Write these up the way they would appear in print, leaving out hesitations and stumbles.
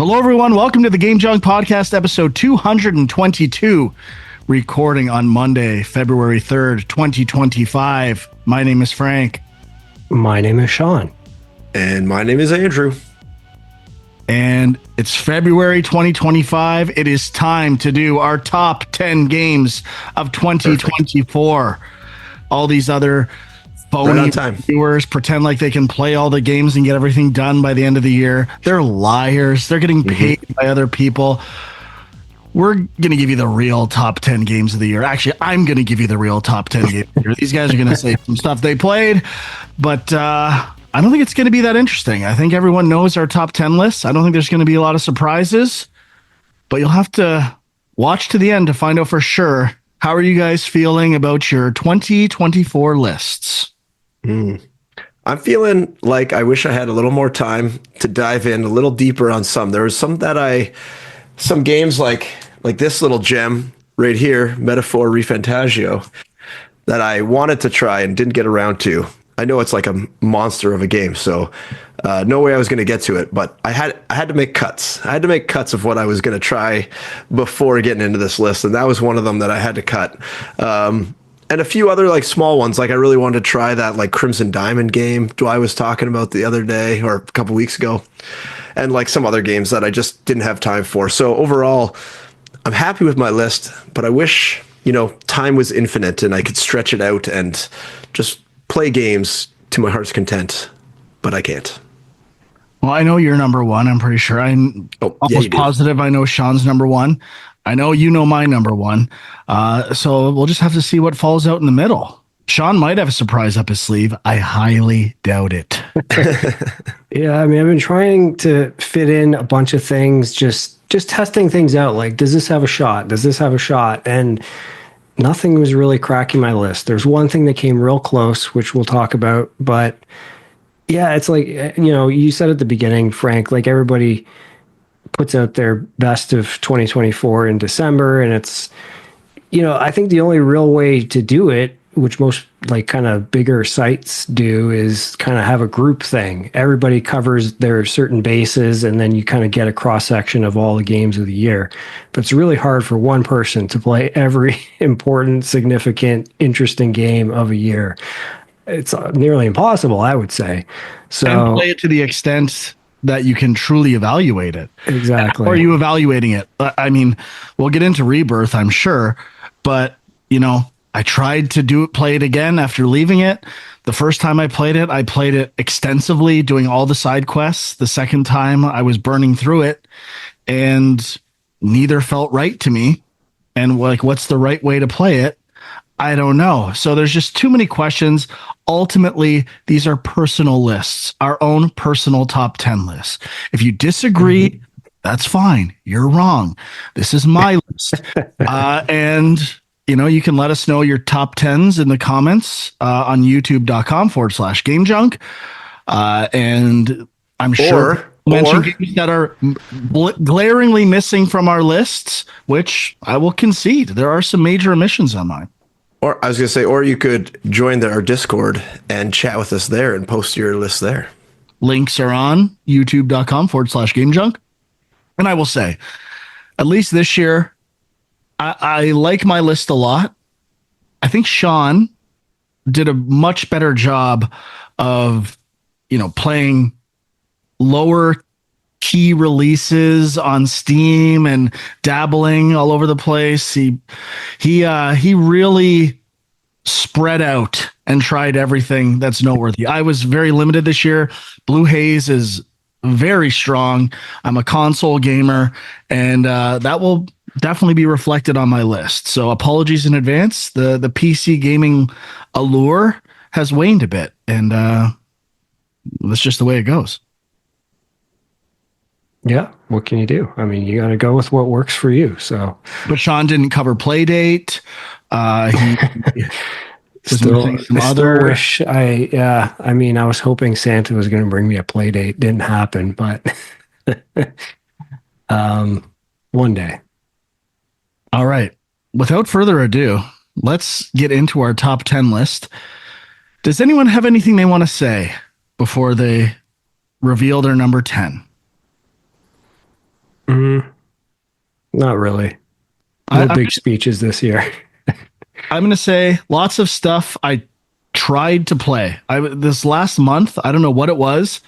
Hello, everyone. Welcome to the Game Junk Podcast, episode 222, recording on Monday, February 3rd, 2025. My name is Frank. My name is Sean. And my name is Andrew. And it's February 2025. It is time to do our top 10 games of 2024. Perfect. All these other phony viewers pretend like they can play all the games and get everything done by the end of the year. They're liars. They're getting paid by other people. We're going to give you the real top 10 games of the year. Actually, I'm going to give you the real top 10 games of the year. These guys are going to say some stuff they played, but I don't think it's going to be that interesting. I think everyone knows our top 10 lists. I don't think there's going to be a lot of surprises, but you'll have to watch to the end to find out for sure. How are you guys feeling about your 2024 lists? I'm feeling like I wish I had a little more time to dive in a little deeper on some. There was some games like this little gem right here, Metaphor Refantagio, that I wanted to try and didn't get around to. I know it's like a monster of a game, so no way I was going to get to it, but I had to make cuts. I had to make cuts of what I was going to try before getting into this list, and that was one of them that I had to cut. And a few other like small ones, like I really wanted to try that like Crimson Diamond game Dwight was talking about the other day or a couple weeks ago, and like some other games that I just didn't have time for. So overall, I'm happy with my list, but I wish, time was infinite and I could stretch it out and just play games to my heart's content, but I can't. Well, I know you're number one. I'm pretty sure. I'm almost positive I know Sean's number one. I know you know my number one. So we'll just have to see what falls out in the middle. Sean might have a surprise up his sleeve. I highly doubt it. Yeah, I mean, I've been trying to fit in a bunch of things, just testing things out. Like, does this have a shot? Does this have a shot? And nothing was really cracking my list. There's one thing that came real close, which we'll talk about. But yeah, it's like, you said at the beginning, Frank, like everybody puts out their best of 2024 in December. And it's, I think the only real way to do it, which most like kind of bigger sites do, is kind of have a group thing. Everybody covers their certain bases and then you kind of get a cross section of all the games of the year. But it's really hard for one person to play every important, significant, interesting game of a year. It's nearly impossible, I would say. So and play it to the extent that you can truly evaluate it. Exactly. Or are you evaluating it? I mean, we'll get into Rebirth, I'm sure, but I tried to play it again after leaving it. The first time I played it extensively, doing all the side quests. The second time I was burning through it, and neither felt right to me. And what's the right way to play it? I don't know. So there's just too many questions. Ultimately, these are personal lists, our own personal top 10 lists. If you disagree, that's fine. You're wrong. This is my list. And you can let us know your top 10s in the comments on youtube.com/gamejunk. And I'm sure mention games that are glaringly missing from our lists, which I will concede. There are some major omissions on mine. Or I was going to say, or you could join our Discord and chat with us there and post your list there. Links are on youtube.com/gamejunk. And I will say, at least this year, I like my list a lot. I think Sean did a much better job of, playing lower key releases on Steam and dabbling all over the place. He really spread out and tried everything that's noteworthy. I was very limited this year. Blue Haze is very strong. I'm a console gamer, and that will definitely be reflected on my list. So apologies in advance. The PC gaming allure has waned a bit, and that's just the way it goes. Yeah, what can you do? I mean, you got to go with what works for you. So, but Sean didn't cover Playdate. He wish I was hoping Santa was going to bring me a Playdate. Didn't happen, but one day. All right. Without further ado, let's get into our top 10 list. Does anyone have anything they want to say before they reveal their number 10? Mm, not really. I, No I'm big speeches this year. I'm gonna say lots of stuff I tried to play. This last month, I don't know what it was.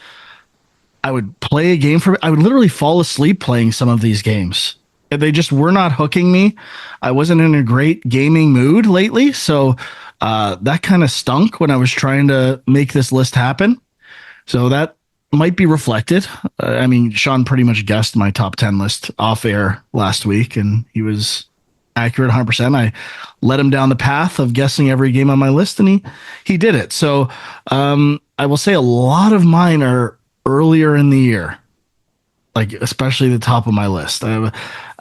I would play a game for. I would literally fall asleep playing some of these games. They just were not hooking me. I wasn't in a great gaming mood lately, so that kind of stunk when I was trying to make this list happen. So that might be reflected. I mean, Sean pretty much guessed my top 10 list off air last week, and he was accurate 100%. I led him down the path of guessing every game on my list, and he did it. So I will say a lot of mine are earlier in the year, like especially the top of my list.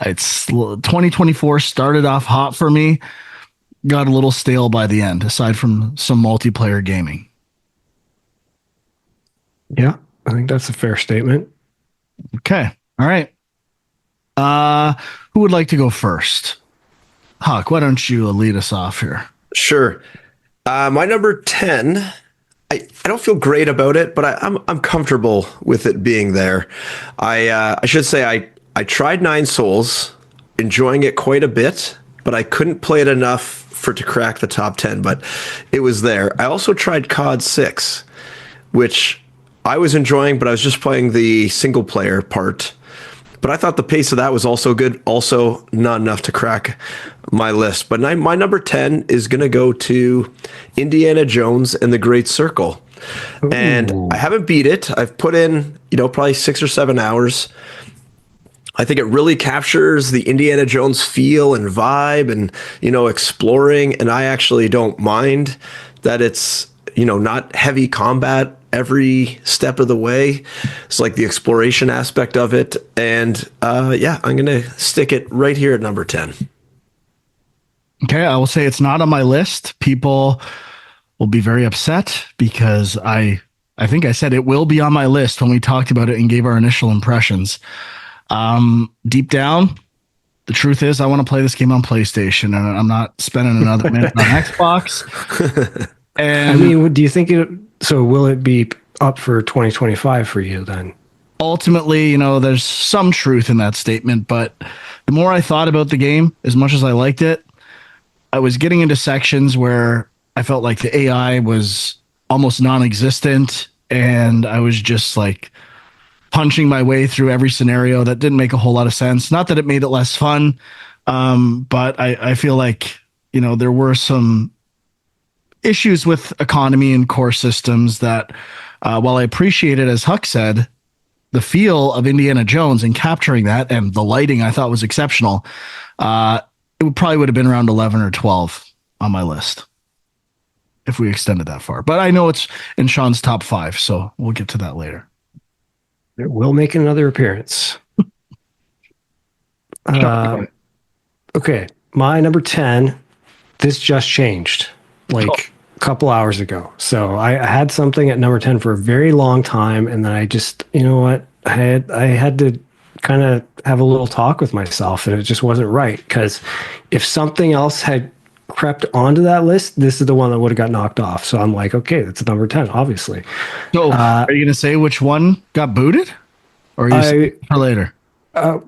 It's 2024 started off hot for me, got a little stale by the end, aside from some multiplayer gaming. Yeah, I think that's a fair statement. Okay. All right. Uh, who would like to go first? Huck, why don't you lead us off here? Sure. My number 10, I don't feel great about it, but I'm comfortable with it being there. I should say I tried Nine Souls, enjoying it quite a bit, but I couldn't play it enough for it to crack the top 10, but it was there. I also tried COD 6, which I was enjoying, but I was just playing the single player part. But I thought the pace of that was also good. Also, not enough to crack my list. But my number 10 is going to go to Indiana Jones and the Great Circle. And I Ooh. haven't beat it. I've put in, probably 6 or 7 hours. I think it really captures the Indiana Jones feel and vibe and, exploring. And I actually don't mind that it's, not heavy combat every step of the way. It's like the exploration aspect of it. And yeah, I'm going to stick it right here at number 10. Okay, I will say it's not on my list. People will be very upset because I think I said it will be on my list when we talked about it and gave our initial impressions. Deep down, the truth is I want to play this game on PlayStation and I'm not spending another minute on Xbox. I And mean, do you think it? So will it be up for 2025 for you then? ultimately, there's some truth in that statement, but the more I thought about the game, as much as I liked it, I was getting into sections where I felt like the AI was almost non-existent, and I was just like punching my way through every scenario that didn't make a whole lot of sense. Not that it made it less fun, but I feel like there were some issues with economy and core systems that, while I appreciate it, as Huck said, the feel of Indiana Jones and capturing that and the lighting I thought was exceptional. It probably would have been around 11 or 12 on my list if we extended that far. But I know it's in Sean's top 5, so we'll get to that later. It will make another appearance. Sean, Okay, my number 10. This just changed like a couple hours ago. So I had something at number 10 for a very long time, and then I just, you know what, I had to kind of have a little talk with myself, and it just wasn't right because if something else had crept onto that list, this is the one that would have got knocked off. So I'm like, okay, that's number 10, obviously. so are you going to say which one got booted, or are you saving it for later?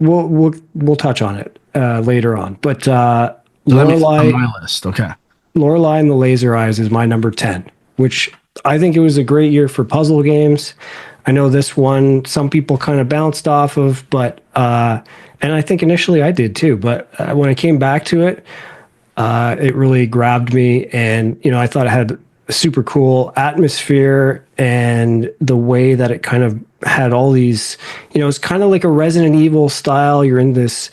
We'll touch on it later on, but So that means it's on Lorelai. my list. Okay. Lorelai and the Laser Eyes is my number 10, which I think it was a great year for puzzle games. I know this one, some people kind of bounced off of, but, and I think initially I did too, but when I came back to it, it really grabbed me. And, I thought it had a super cool atmosphere and the way that it kind of had all these, it's kind of like a Resident Evil style. You're in this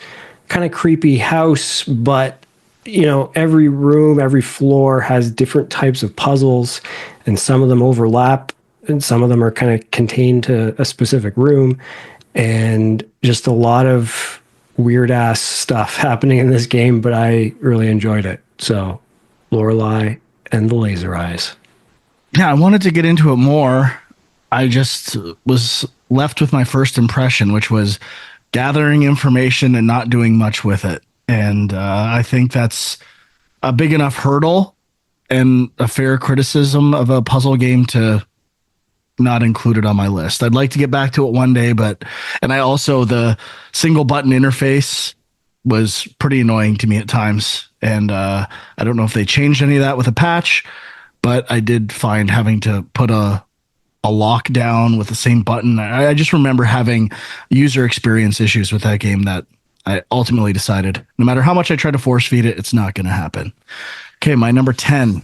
kind of creepy house, but every room, every floor has different types of puzzles, and some of them overlap, and some of them are kind of contained to a specific room, and just a lot of weird ass stuff happening in this game. But I really enjoyed it. So, Lorelei and the Laser Eyes. Yeah, I wanted to get into it more. I just was left with my first impression, which was gathering information and not doing much with it. And I think that's a big enough hurdle and a fair criticism of a puzzle game to not included on my list. I'd like to get back to it one day, and I also, the single button interface was pretty annoying to me at times. And I don't know if they changed any of that with a patch, but I did find having to put a lockdown with the same button. I just remember having user experience issues with that game that I ultimately decided no matter how much I try to force feed it, it's not going to happen. Okay, my number 10.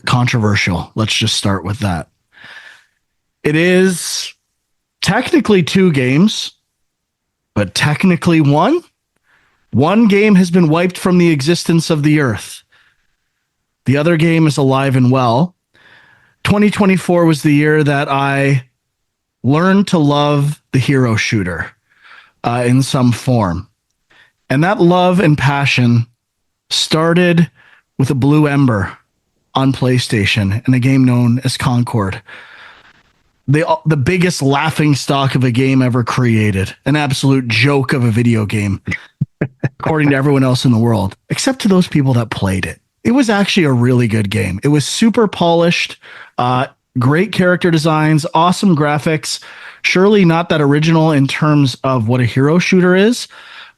Controversial. Let's just start with that. It is technically 2 games, but technically 1. One game has been wiped from the existence of the earth. The other game is alive and well. 2024 was the year that I learned to love the hero shooter in some form. And that love and passion started with a Blue Ember on PlayStation in a game known as Concord. The biggest laughing stock of a game ever created, an absolute joke of a video game, according to everyone else in the world, except to those people that played it. It was actually a really good game. It was super polished, great character designs, awesome graphics. Surely not that original in terms of what a hero shooter is,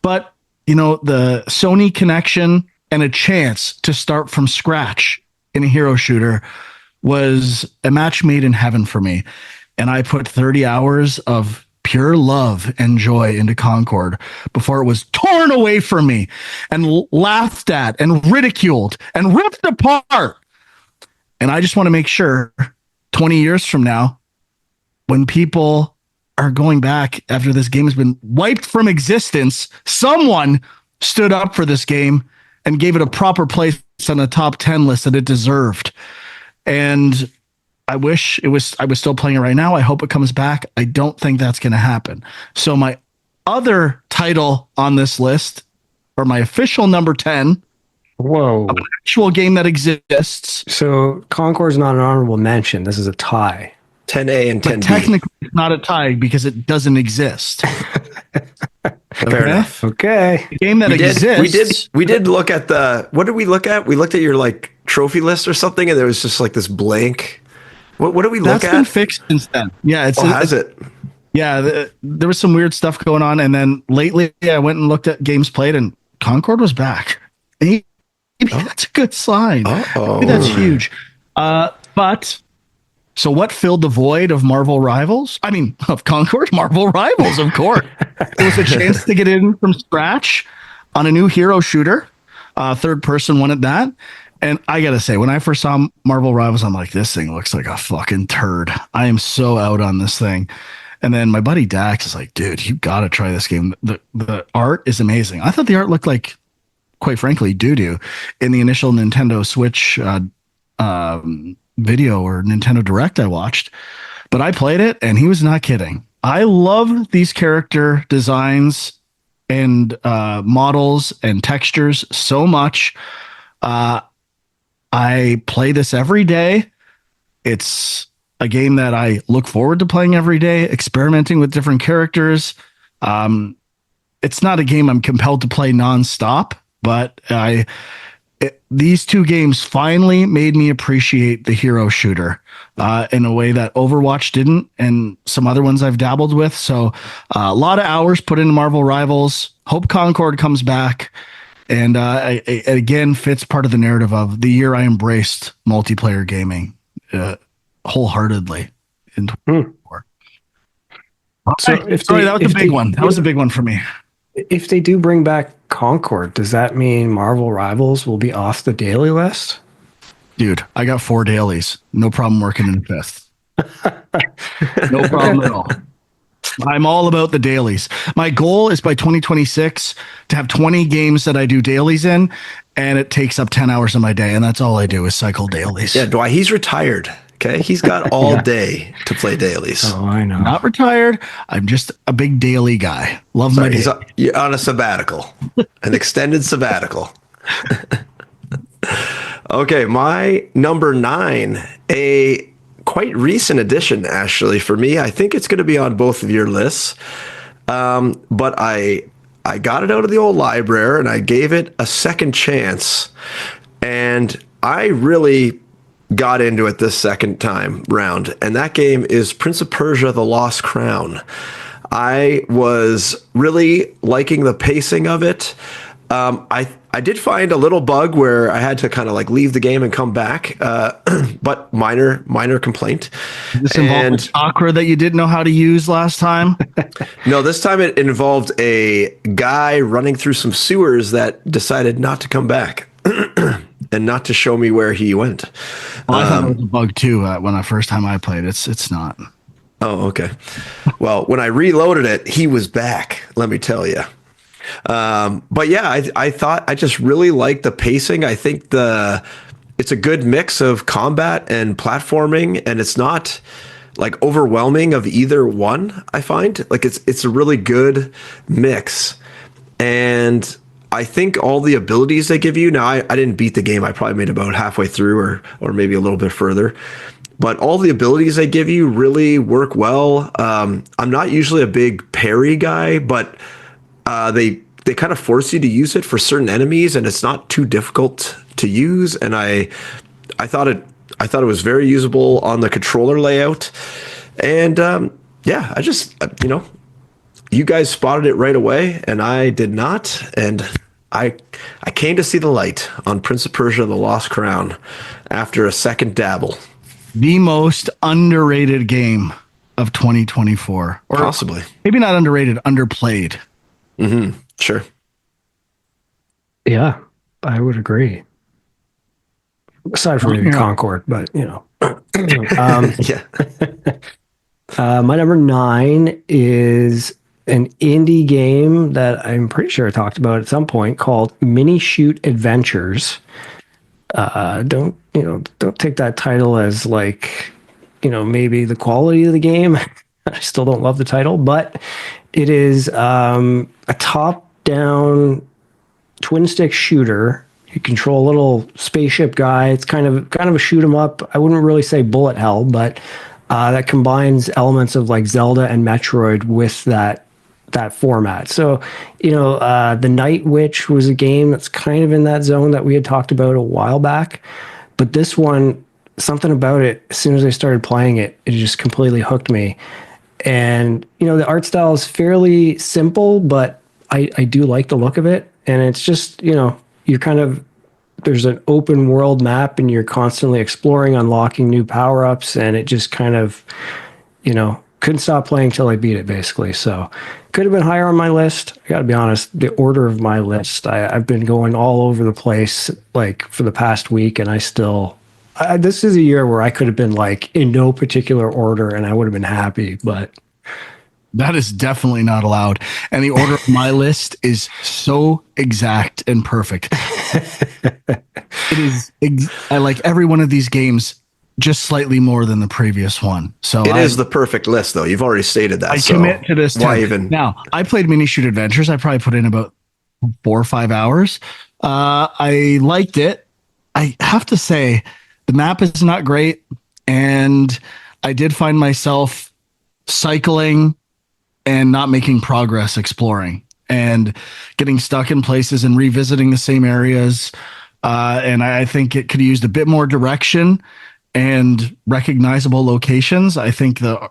but the Sony connection and a chance to start from scratch in a hero shooter was a match made in heaven for me. And I put 30 hours of pure love and joy into Concord before it was torn away from me and laughed at and ridiculed and ripped apart. And I just want to make sure 20 years from now, when people are going back after this game has been wiped from existence, someone stood up for this game and gave it a proper place on the top 10 list that it deserved. And I wish I was still playing it right now. I hope it comes back. I don't think that's going to happen. So my other title on this list, or my official number 10, Whoa. an actual game that exists. So Concord's not an honorable mention. This is a tie. 10A and 10B. But technically, it's not a tie because it doesn't exist. Fair enough. Okay. The game that exists. We did look at what did we look at? We looked at your trophy list or something, and there was just this blank. What did we look at? That's been fixed since then. Yeah, has it? Yeah, there was some weird stuff going on, and then lately I went and looked at games played, and Concord was back. Maybe that's a good sign. Maybe that's huge. But so what filled the void of Marvel Rivals? I mean, of Concord, Marvel Rivals, of course. It was a chance to get in from scratch on a new hero shooter. Third person one at that. And I got to say, when I first saw Marvel Rivals, I'm like, this thing looks like a fucking turd. I am so out on this thing. And then my buddy Dax is like, dude, you got to try this game. The art is amazing. I thought the art looked like, quite frankly, doo-doo in the initial Nintendo Switch video or Nintendo Direct I watched. But I played it, and he was not kidding. I love these character designs and models and textures so much. I play this every day. It's a game that I look forward to playing every day, experimenting with different characters. It's not a game I'm compelled to play nonstop, but these 2 games finally made me appreciate the hero shooter in a way that Overwatch didn't, and some other ones I've dabbled with. So a lot of hours put into Marvel Rivals. Hope Concord comes back. And it again fits part of the narrative of the year I embraced multiplayer gaming wholeheartedly in 2024. So That was a big one. That was a big one for me. If they do bring back Concord, does that mean Marvel Rivals will be off the daily list? Dude, I got 4 dailies. No problem working in 5th. No problem at all. I'm all about the dailies. My goal is by 2026 to have 20 games that I do dailies in, and it takes up 10 hours of my day, and that's all I do is cycle dailies. Yeah, Dwight, he's retired. Okay, he's got all day to play dailies. Oh, I know. Not retired. I'm just a big daily guy. Love my daily. You're on a sabbatical, an extended sabbatical. Okay, my number 9, a quite recent addition, actually, for me. I think it's going to be on both of your lists. But I got it out of the old library and I gave it a second chance. And I really got into it this second time round, and that game is Prince of Persia: The Lost Crown. I was really liking the pacing of it. I did find a little bug where I had to kind of like leave the game and come back, but minor complaint. This involved And the chakra that you didn't know how to use last time. no, this time it involved a guy running through some sewers that decided not to come back and not to show me where he went. Well, I thought it was a bug too when I first time I played. It's not. Oh, okay. Well, when I reloaded it, he was back. Let me tell you. But yeah, I thought I just really liked the pacing. I think it's a good mix of combat and platforming, and it's not like overwhelming of either one. I find like it's a really good mix, and I think all the abilities they give you. Now, I didn't beat the game. I probably made about halfway through, or maybe a little bit further. But all the abilities they give you really work well. I'm not usually a big parry guy, but they kind of force you to use it for certain enemies, and it's not too difficult to use. And I thought it was very usable on the controller layout. And yeah, I just you guys spotted it right away, and I did not. And I came to see the light on Prince of Persia: The Lost Crown after a second dabble. The most underrated game of 2024, or Possibly. maybe not underrated, underplayed. Sure. Yeah, I would agree. Aside from maybe Concord, but Yeah. my number 9 is an indie game that I'm pretty sure I talked about at some point called Mini Shoot Adventures. Don't take that title as like, maybe the quality of the game. I still don't love the title, but it is a top-down twin stick shooter. You control a little spaceship guy. It's kind of a shoot 'em up. I wouldn't really say bullet hell, but that combines elements of like Zelda and Metroid with that format. So, the Night Witch was a game that's kind of in that zone that we had talked about a while back. But this one, something about it, as soon as I started playing it, it just completely hooked me. And, the art style is fairly simple, but I do like the look of it. And it's just, you're kind of, there's an open world map and you're constantly exploring, unlocking new power-ups. And it just kind of, couldn't stop playing till I beat it, basically. So could have been higher on my list. I got to be honest, the order of my list, I've been going all over the place, like for the past week. And this is a year where I could have been like in no particular order and I would have been happy, but That is definitely not allowed. And the order of my list is so exact and perfect. It is. I like every one of these games just slightly more than the previous one. So it is the perfect list, though. You've already stated that. I commit to this. Why even? Now, I played Mini Shoot Adventures. I probably put in about 4 or 5 hours. I liked it. I have to say, the map is not great. And I did find myself cycling and not making progress exploring and getting stuck in places and revisiting the same areas. And I think it could have used a bit more direction and recognizable locations. I think the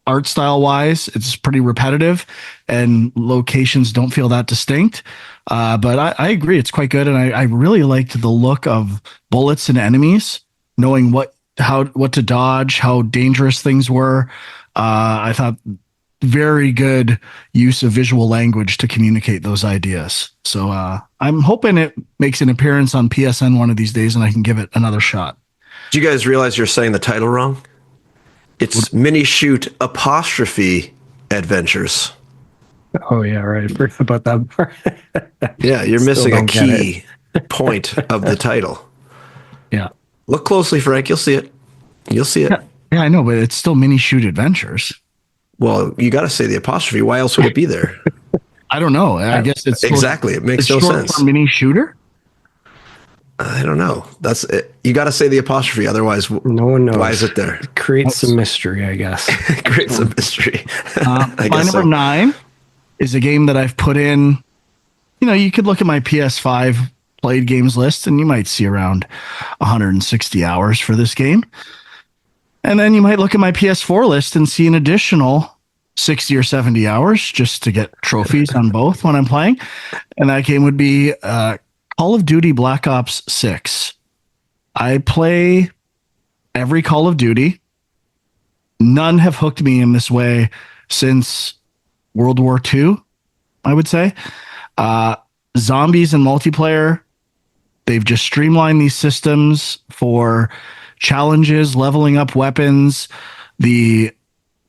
art style wise, it's pretty repetitive and locations don't feel that distinct. But I agree. It's quite good. And I really liked the look of bullets and enemies, knowing what to dodge, how dangerous things were. I thought very good use of visual language to communicate those ideas. So I'm hoping it makes an appearance on PSN one of these days and I can give it another shot. Do you guys realize you're saying the title wrong? It's Mini Shoot apostrophe Adventures. Oh yeah, right. I forgot about that part. Yeah, you're missing a key point of the title. Yeah. Look closely, Frank. You'll see it. You'll see it. Yeah, I know, but it's still Mini Shoot Adventures. Well, you got to say the apostrophe. Why else would it be there? I don't know. I guess it's exactly. It makes no sense. For Mini Shooter? I don't know. That's it. You got to say the apostrophe. Otherwise, no one knows. Why is it there? It creates some mystery, I guess. Creates some mystery. My number 9 is a game that I've put in. You could look at my PS5 played games list, and you might see around 160 hours for this game. And then you might look at my PS4 list and see an additional 60 or 70 hours just to get trophies on both when I'm playing. And that game would be Call of Duty Black Ops 6. I play every Call of Duty. None have hooked me in this way since World War II, I would say. Zombies and multiplayer, they've just streamlined these systems for challenges, leveling up weapons. The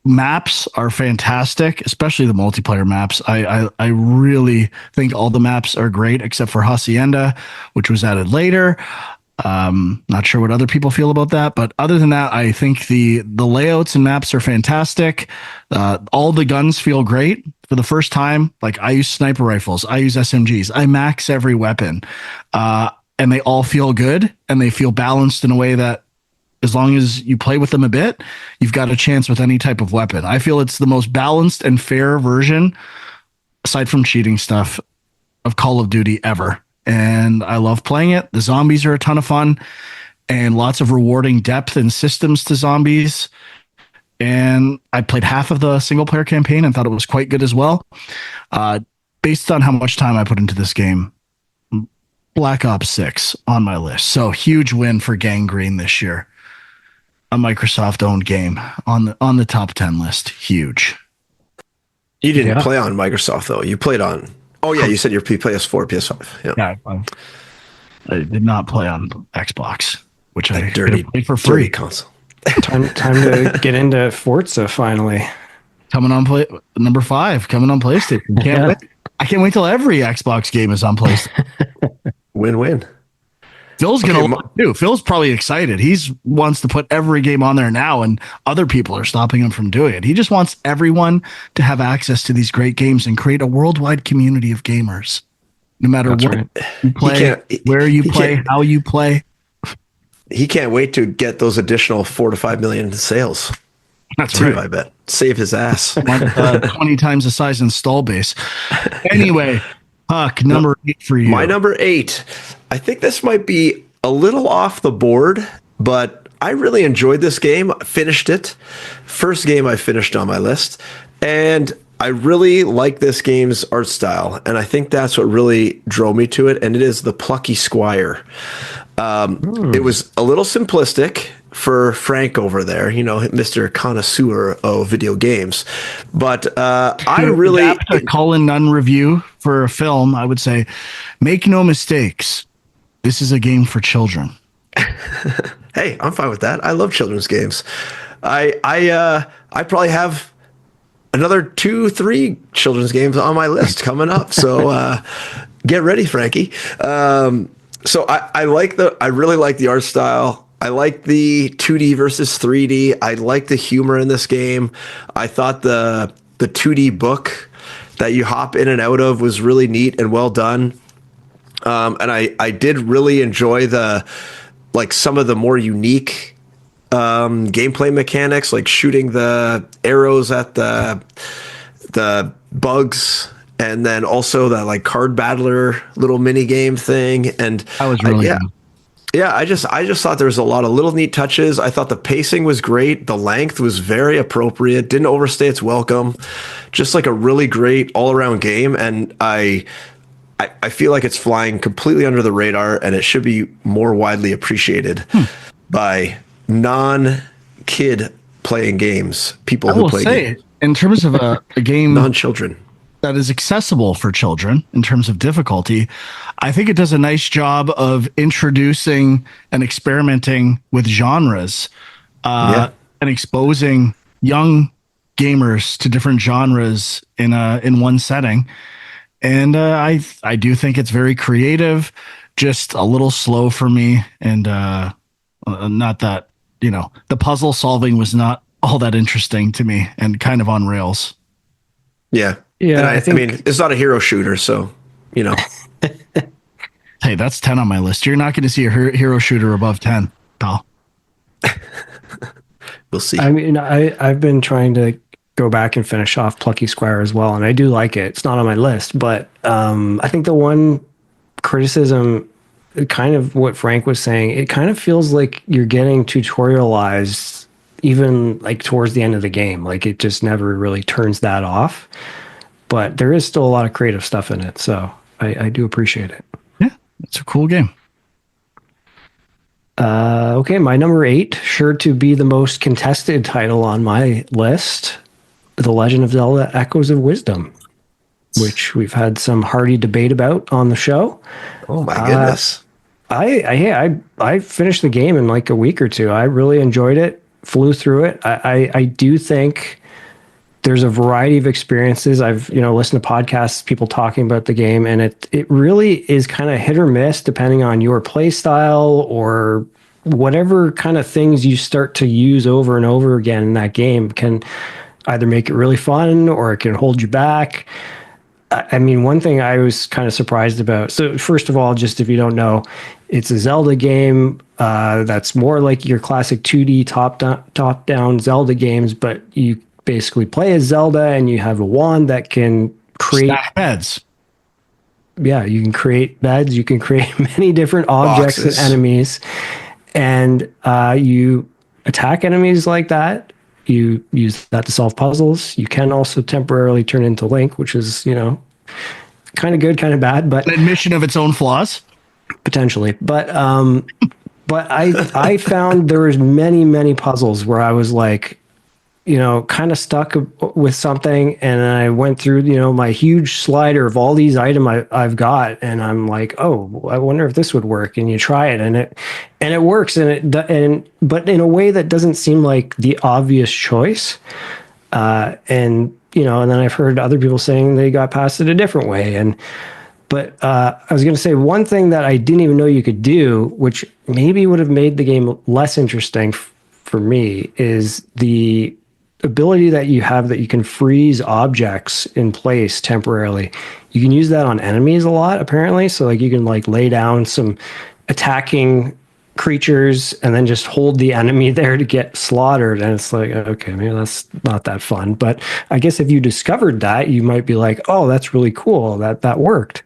maps are fantastic, especially the multiplayer maps. I really think all the maps are great except for Hacienda, which was added later. Not sure what other people feel about that, but other than that, I think the layouts and maps are fantastic. All the guns feel great. For the first time, like I use sniper rifles, I use SMGs, I max every weapon, and they all feel good and they feel balanced in a way that as long as you play with them a bit, you've got a chance with any type of weapon. I feel it's the most balanced and fair version, aside from cheating stuff, of Call of Duty ever. And I love playing it. The zombies are a ton of fun and lots of rewarding depth and systems to zombies. And I played half of the single player campaign and thought it was quite good as well. Based on how much time I put into this game, Black Ops 6 on my list. So huge win for Gangrene this year. A Microsoft owned game on the top 10 list. Huge. You didn't play on Microsoft though. You played on. Oh yeah, you said your PS4, PS5. Yeah, I did not play on Xbox, which I dirty played for free. Console. Time to get into Forza finally. Coming on number 5, coming on PlayStation. Can't wait. I can't wait till every Xbox game is on PlayStation. Win-win. Phil's gonna love it too. Phil's probably excited. He's wants to put every game on there now, and other people are stopping him from doing it. He just wants everyone to have access to these great games and create a worldwide community of gamers. No matter what you play, where you play, how you play. He can't wait to get those additional 4 to 5 million in sales. That's right. I bet. Save his ass. 20 times the size install base. Anyway, Huck, number 8 for you. My number 8. I think this might be a little off the board, but I really enjoyed this game. Finished it. First game I finished on my list. And I really like this game's art style. And I think that's what really drove me to it. And it is the Plucky Squire. It was a little simplistic for Frank over there, you know, Mr. Connoisseur of video games. But I really... a Colin Nunn review for a film, I would say, make no mistakes. This is a game for children. Hey, I'm fine with that. I love children's games. I probably have another 2-3 children's games on my list coming up. So get ready, Frankie. So I really like the art style. I like the 2D versus 3D. I like the humor in this game. I thought the 2D book that you hop in and out of was really neat and well done. And I did really enjoy some of the more unique gameplay mechanics, like shooting the arrows at the bugs, and then also that like card battler little mini game thing. And that was really good. Yeah, I just thought there was a lot of little neat touches. I thought the pacing was great. The length was very appropriate. Didn't overstay its welcome. Just like a really great all-around game. And I feel like it's flying completely under the radar, and it should be more widely appreciated by non-kid playing games. People who play games. In terms of a game non-children that is accessible for children in terms of difficulty, I think it does a nice job of introducing and experimenting with genres and exposing young gamers to different genres in one setting. And I do think it's very creative, just a little slow for me. And not that, you know, the puzzle solving was not all that interesting to me and kind of on rails. Yeah. Yeah, and I mean, it's not a hero shooter, so, you know. Hey, that's 10 on my list. You're not going to see a hero shooter above 10, pal. We'll see. I mean, I've been trying to go back and finish off Plucky Squire as well, and I do like it. It's not on my list, but I think the one criticism kind of what Frank was saying, it kind of feels like you're getting tutorialized even like towards the end of the game. Like it just never really turns that off. But there is still a lot of creative stuff in it. So I do appreciate it. Yeah, it's a cool game. Okay, my number 8, sure to be the most contested title on my list, The Legend of Zelda Echoes of Wisdom, which we've had some hearty debate about on the show. Oh my goodness. I finished the game in like a week or two. I really enjoyed it, flew through it. I do think there's a variety of experiences. I've listened to podcasts, people talking about the game, and it really is kind of hit or miss depending on your play style or whatever kind of things you start to use over and over again in that game can either make it really fun or it can hold you back. I mean, one thing I was kind of surprised about. So, first of all, just if you don't know, it's a Zelda game that's more like your classic 2D top down Zelda games, but you basically play as Zelda and you have a wand that can create Stack beds. Yeah, you can create beds. You can create many different objects Boxes. and enemies, and you attack enemies like that. You use that to solve puzzles. You can also temporarily turn into Link, which is, kind of good, kind of bad, but An admission of its own flaws. potentially. But I found there was many puzzles where I was like, kind of stuck with something, and I went through, my huge slider of all these I've got, and I'm like, oh, I wonder if this would work. And you try it, and it works, but in a way that doesn't seem like the obvious choice. And then I've heard other people saying they got past it a different way, But I was going to say one thing that I didn't even know you could do, which maybe would have made the game less interesting for me, is the ability that you have that you can freeze objects in place temporarily. You can use that on enemies a lot, apparently. So like you can like lay down some attacking creatures and then just hold the enemy there to get slaughtered. And it's like, okay, maybe that's not that fun. But I guess if you discovered that, you might be like, oh, that's really cool. That worked.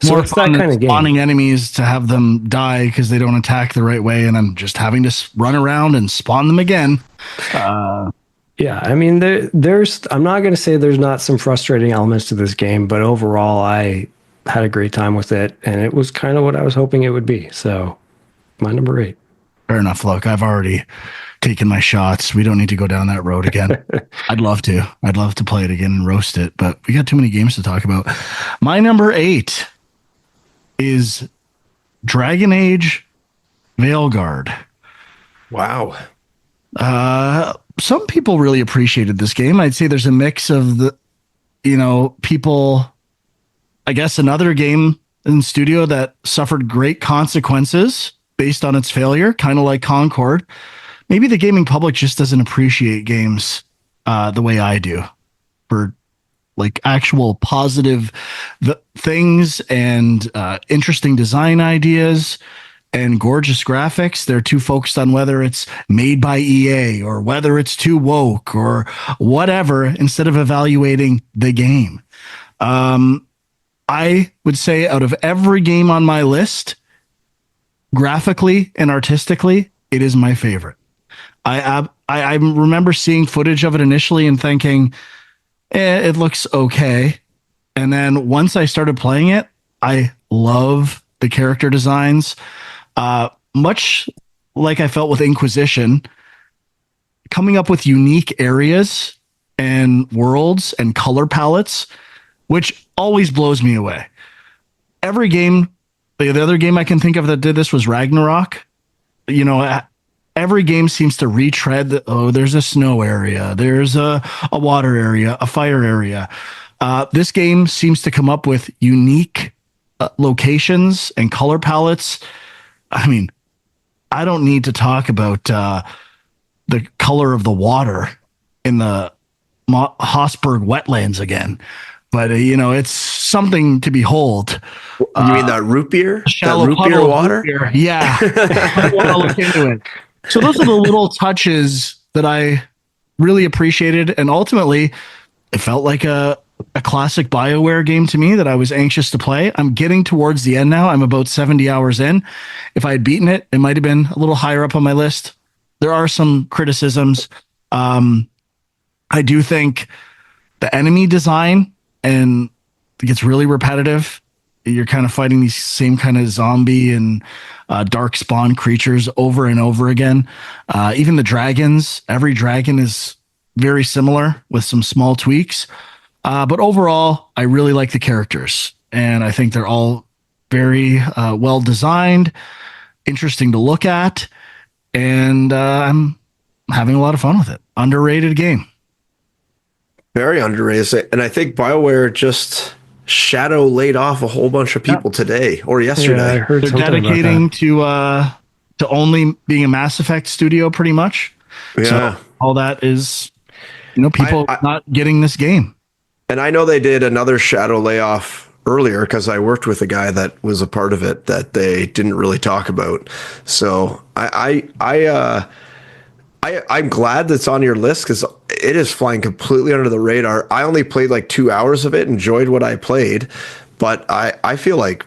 So More it's fun that than kind of game. spawning enemies to have them die because they don't attack the right way, and I'm just having to run around and spawn them again. Yeah, I mean, there's. I'm not going to say there's not some frustrating elements to this game, but overall, I had a great time with it, and it was kind of what I was hoping it would be. So, my number 8. Fair enough. Look, I've already taken my shots. We don't need to go down that road again. I'd love to. I'd love to play it again and roast it, but we got too many games to talk about. My number 8 is Dragon Age Veilguard. Wow. Some people really appreciated this game. I'd say there's a mix of people, I guess another game in studio that suffered great consequences based on its failure, kind of like Concord. Maybe the gaming public just doesn't appreciate games the way I do, for like actual positive things and interesting design ideas and gorgeous graphics. They're too focused on whether it's made by EA or whether it's too woke or whatever, instead of evaluating the game. I would say out of every game on my list, graphically and artistically, it is my favorite. I remember seeing footage of it initially and thinking, it looks okay. And then once I started playing it, I love the character designs. Much like I felt with Inquisition, coming up with unique areas and worlds and color palettes, which always blows me away. Every game, the other game I can think of that did this was Ragnarok. Every game seems to retread there's a snow area, there's a water area, a fire area. This game seems to come up with unique locations and color palettes. I mean, I don't need to talk about the color of the water in the Hossberg wetlands again, but it's something to behold. You mean that root beer? Shallow That root beer puddle of water? root beer. Yeah. I want to look into it. So those are the little touches that I really appreciated. And ultimately, it felt like a a classic BioWare game to me that I was anxious to play. I'm getting towards the end now. I'm about 70 hours in. If I had beaten it, it might have been a little higher up on my list. There are some criticisms. Um, I do think the enemy design and it gets really repetitive. You're kind of fighting these same kind of zombie and dark spawn creatures over and over again. Even the dragons, every dragon is very similar with some small tweaks. But overall, I really like the characters, and I think they're all very well designed, interesting to look at, and I'm having a lot of fun with it. Underrated game. Very underrated. And I think BioWare just shadow laid off a whole bunch of people today or Yeah, I yesterday. heard They're something about dedicating that. to only being a Mass Effect studio, pretty much. Yeah. So all that is, I, people I not getting this game. and I know they did another shadow layoff earlier because I worked with a guy that was a part of it that they didn't really talk about. So I'm glad that's on your list because it is flying completely under the radar. I only played like 2 hours of it, enjoyed what I played, but I feel like,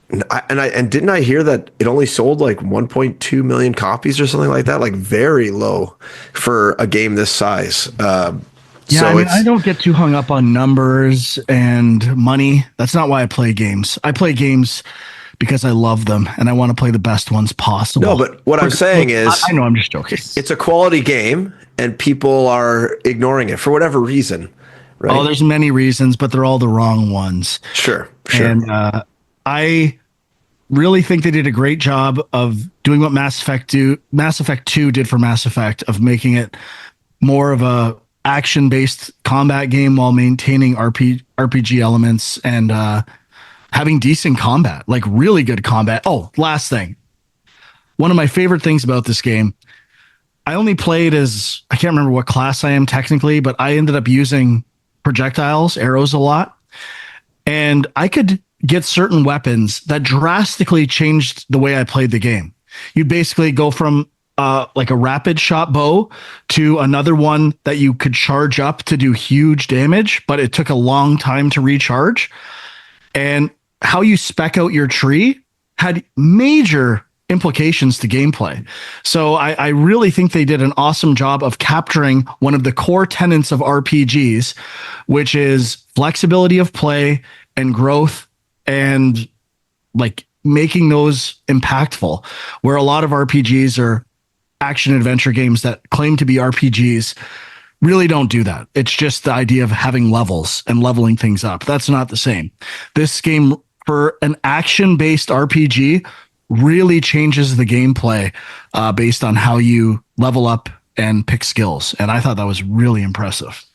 and didn't I hear that it only sold like 1.2 million copies or something like that? Like very low for a game this size. Yeah, I So mean, I it's don't get too hung up on numbers and money. That's not why I play games. I play games because I love them and I want to play the best ones no, possible. but what I'm saying I is know I'm just joking. it's a quality game and people are ignoring it for whatever reason, Oh, right? there's many reasons, but they're all the wrong ones. Sure, sure. And I really think they did a great job of doing what Mass Effect 2 did for Mass Effect of making it more of a action based combat game while maintaining RPG elements and having decent combat, like really good combat. Oh, last thing. One of my favorite things about this game, I only played as I can't remember what class I am technically, but I ended up using projectiles, arrows a lot. And I could get certain weapons that drastically changed the way I played the game. You basically go from like a rapid shot bow to another one that you could charge up to do huge damage, but it took a long time to recharge. And how you spec out your tree had major implications to gameplay. So I really think they did an awesome job of capturing one of the core tenets of RPGs, which is flexibility of play and growth and like making those impactful. Where a lot of RPGs are action adventure games that claim to be RPGs really don't do that. It's just the idea of having levels and leveling things up. That's not the same. This game, for an action based RPG, really changes the gameplay based on how you level up and pick skills. And I thought that was really impressive.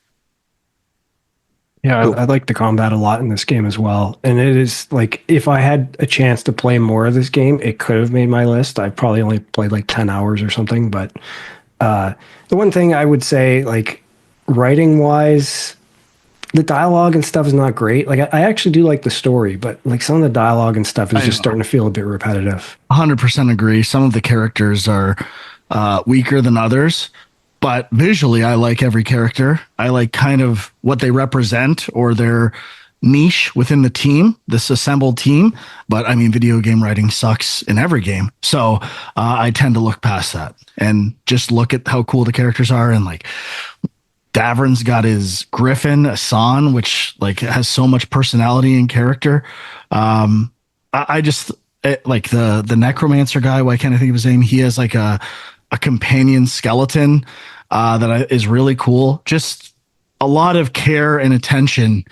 Yeah, Cool. I like the combat a lot in this game as well. And it is like if I had a chance to play more of this game, it could have made my list. I probably only played like 10 hours or something. But the one thing I would say, like writing wise, the dialogue and stuff is not great. Like I actually do like the story, but like some of the dialogue and stuff is I just know. starting to feel a bit repetitive. 100% agree. Some of the characters are weaker than others, but visually, I like every character. I like kind of what they represent or their niche within the team, this assembled team. But I mean, video game writing sucks in every game. So I tend to look past that and just look at how cool the characters are. And like Davern's got his Griffin, Asan, which like has so much personality and character. I just like the necromancer guy. Why can't I think of his name? He has like a companion skeleton is really cool. Just a lot of care and attention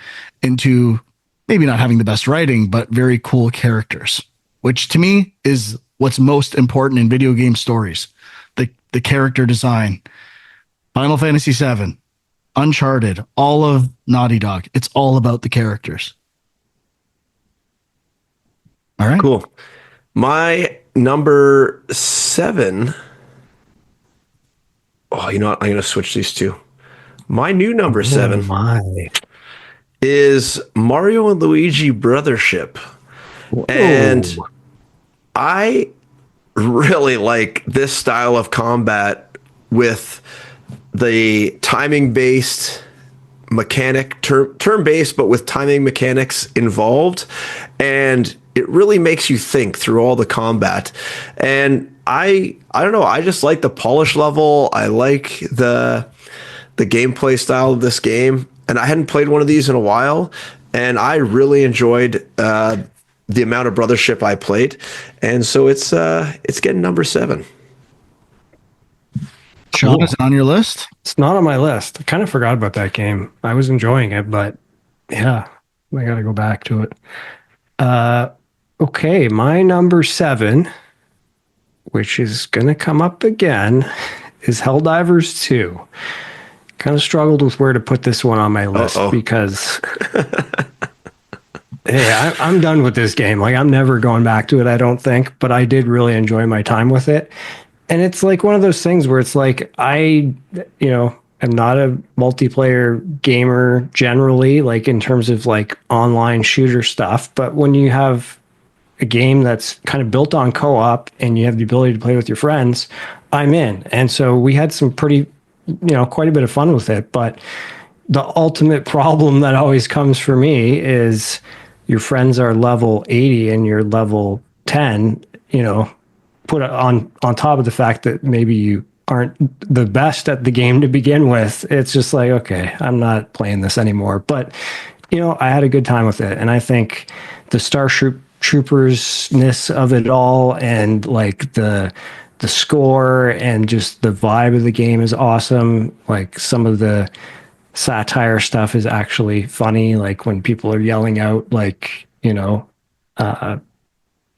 into maybe not having the best writing, but very cool characters, which to me is what's most important in video game stories. The character design. Final Fantasy VII, Uncharted, all of Naughty Dog. It's all about the characters. All right. Cool. My number 7. Oh, you know what? I'm going to switch these two. My new number Oh 7 my. is Mario and Luigi Brothership. And Oh, I really like this style of combat with the timing based mechanic, turn-based, but with timing mechanics involved, and it really makes you think through all the combat. And I don't know, I just like the polish level. I like the gameplay style of this game, and I hadn't played one of these in a while, and I really enjoyed the amount of Brothership I played, and so it's getting number 7. Sean, is it on your list? It's not on my list. I kind of forgot about that game. I was enjoying it, but yeah, I got to go back to it. Okay, my number 7, which is going to come up again, is Helldivers 2. Kind of struggled with where to put this one on my list because hey, I'm done with this game. Like, I'm never going back to it, I don't think, but I did really enjoy my time with it. And it's like one of those things where it's like, am not a multiplayer gamer generally, like in terms of like online shooter stuff. But when you have a game that's kind of built on co-op and you have the ability to play with your friends, I'm in. And so we had some pretty, quite a bit of fun with it. But the ultimate problem that always comes for me is your friends are level 80 and you're level 10, put on top of the fact that maybe you aren't the best at the game to begin with. It's just like, okay, I'm not playing this anymore. But, I had a good time with it. And I think the Troopers-ness of it all and like the score and just the vibe of the game is awesome. Like some of the satire stuff is actually funny. Like when people are yelling out, like,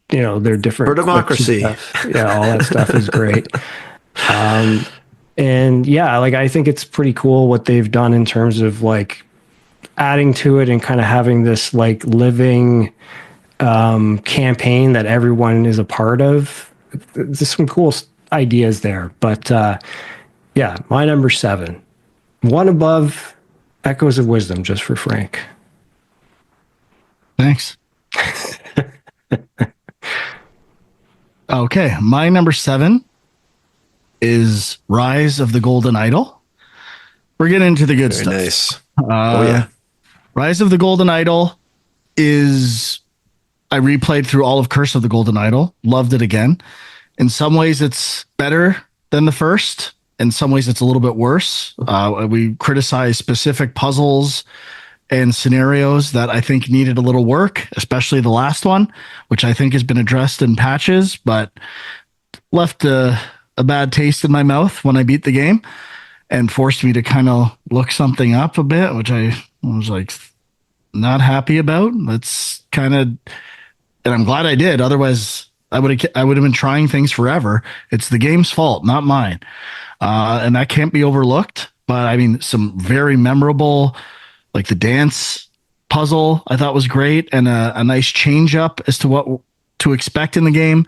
they're different For democracy. Yeah, all that stuff is great. And yeah, like I think it's pretty cool what they've done in terms of like adding to it and kind of having this like living campaign that everyone is a part of. There's some cool ideas there, but yeah, my number 7, one above Echoes of Wisdom, just for Frank. Thanks. Okay, my number 7 is Rise of the Golden Idol. We're getting into the good Very stuff. Nice. Oh yeah. Rise of the Golden Idol is, I replayed through all of Curse of the Golden Idol, loved it again. In some ways it's better than the first. In some ways it's a little bit worse. We criticize specific puzzles and scenarios that I think needed a little work, especially the last one, which I think has been addressed in patches, but left a bad taste in my mouth when I beat the game and forced me to kind of look something up a bit, which I was like not happy about. That's kind of, and I'm glad I did. Otherwise, I would have been trying things forever. It's the game's fault, not mine, and that can't be overlooked. But I mean, some very memorable, like the dance puzzle, I thought was great, and a nice change up as to what to expect in the game,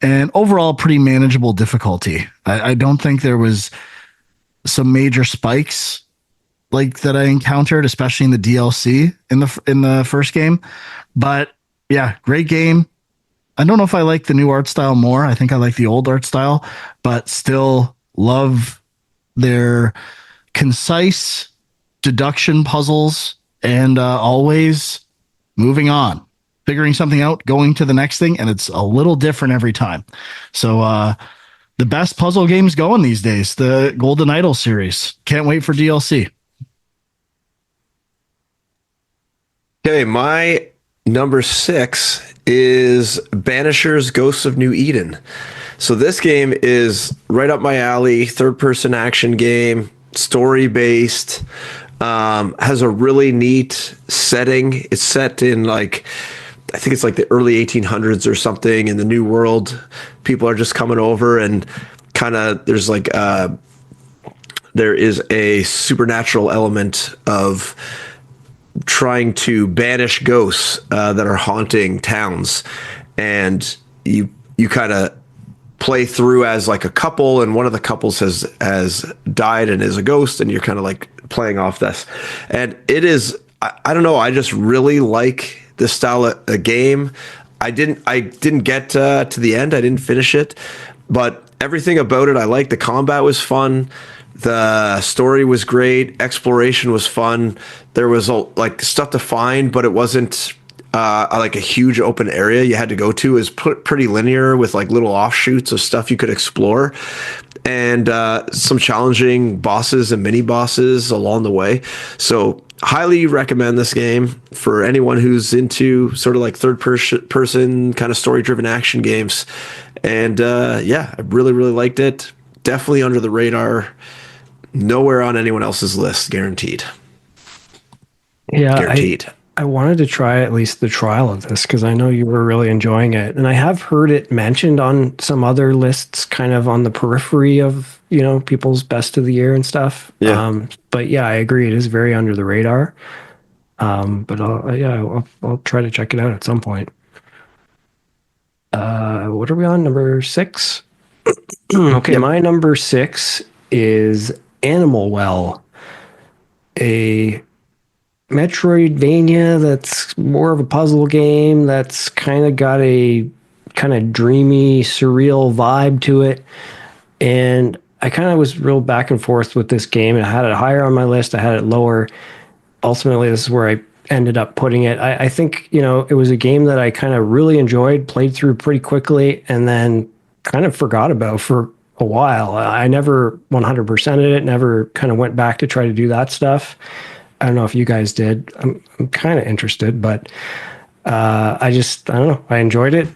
and overall pretty manageable difficulty. I don't think there was some major spikes like that I encountered, especially in the DLC in the first game. But yeah, great game. I don't know if I like the new art style more. I think I like the old art style, but still love their concise deduction puzzles and always moving on, figuring something out, going to the next thing, and it's a little different every time. So the best puzzle games going these days, the Golden Idol series. Can't wait for DLC. Okay, my number 6 is Banisher's Ghosts of New Eden. So this game is right up my alley, third-person action game, story-based, has a really neat setting. It's set in like, I think it's like the early 1800s or something in the New World. People are just coming over and kind of, there's like, there is a supernatural element of trying to banish ghosts that are haunting towns, and you kind of play through as like a couple, and one of the couples has died and is a ghost, and you're kind of like playing off this. And it is, I don't know, I just really like this style of game. I didn't get to the end. I didn't finish it, but everything about it, I like. The combat was fun. The story was great. Exploration was fun. There was like stuff to find, but it wasn't like a huge open area you had to go to. It was pretty linear with like little offshoots of stuff you could explore, and some challenging bosses and mini bosses along the way. So highly recommend this game for anyone who's into sort of like person kind of story driven action games. And yeah, I really, really liked it. Definitely under the radar. Nowhere on anyone else's list, guaranteed. Yeah, Guaranteed. I wanted to try at least the trial of this because I know you were really enjoying it. And I have heard it mentioned on some other lists, kind of on the periphery of, people's best of the year and stuff. Yeah. But yeah, I agree. It is very under the radar. But I'll try to check it out at some point. What are we on? Number 6? Okay, Yep. my number 6 is Animal Well, a Metroidvania that's more of a puzzle game that's kind of got a kind of dreamy, surreal vibe to it. And I kind of was real back and forth with this game. And I had it higher on my list, I had it lower. Ultimately, this is where I ended up putting it. I think, it was a game that I kind of really enjoyed, played through pretty quickly, and then kind of forgot about for a while. I never 100%ed it, never kind of went back to try to do that stuff. I don't know if you guys did. I'm kind of interested, but I don't know. I enjoyed it,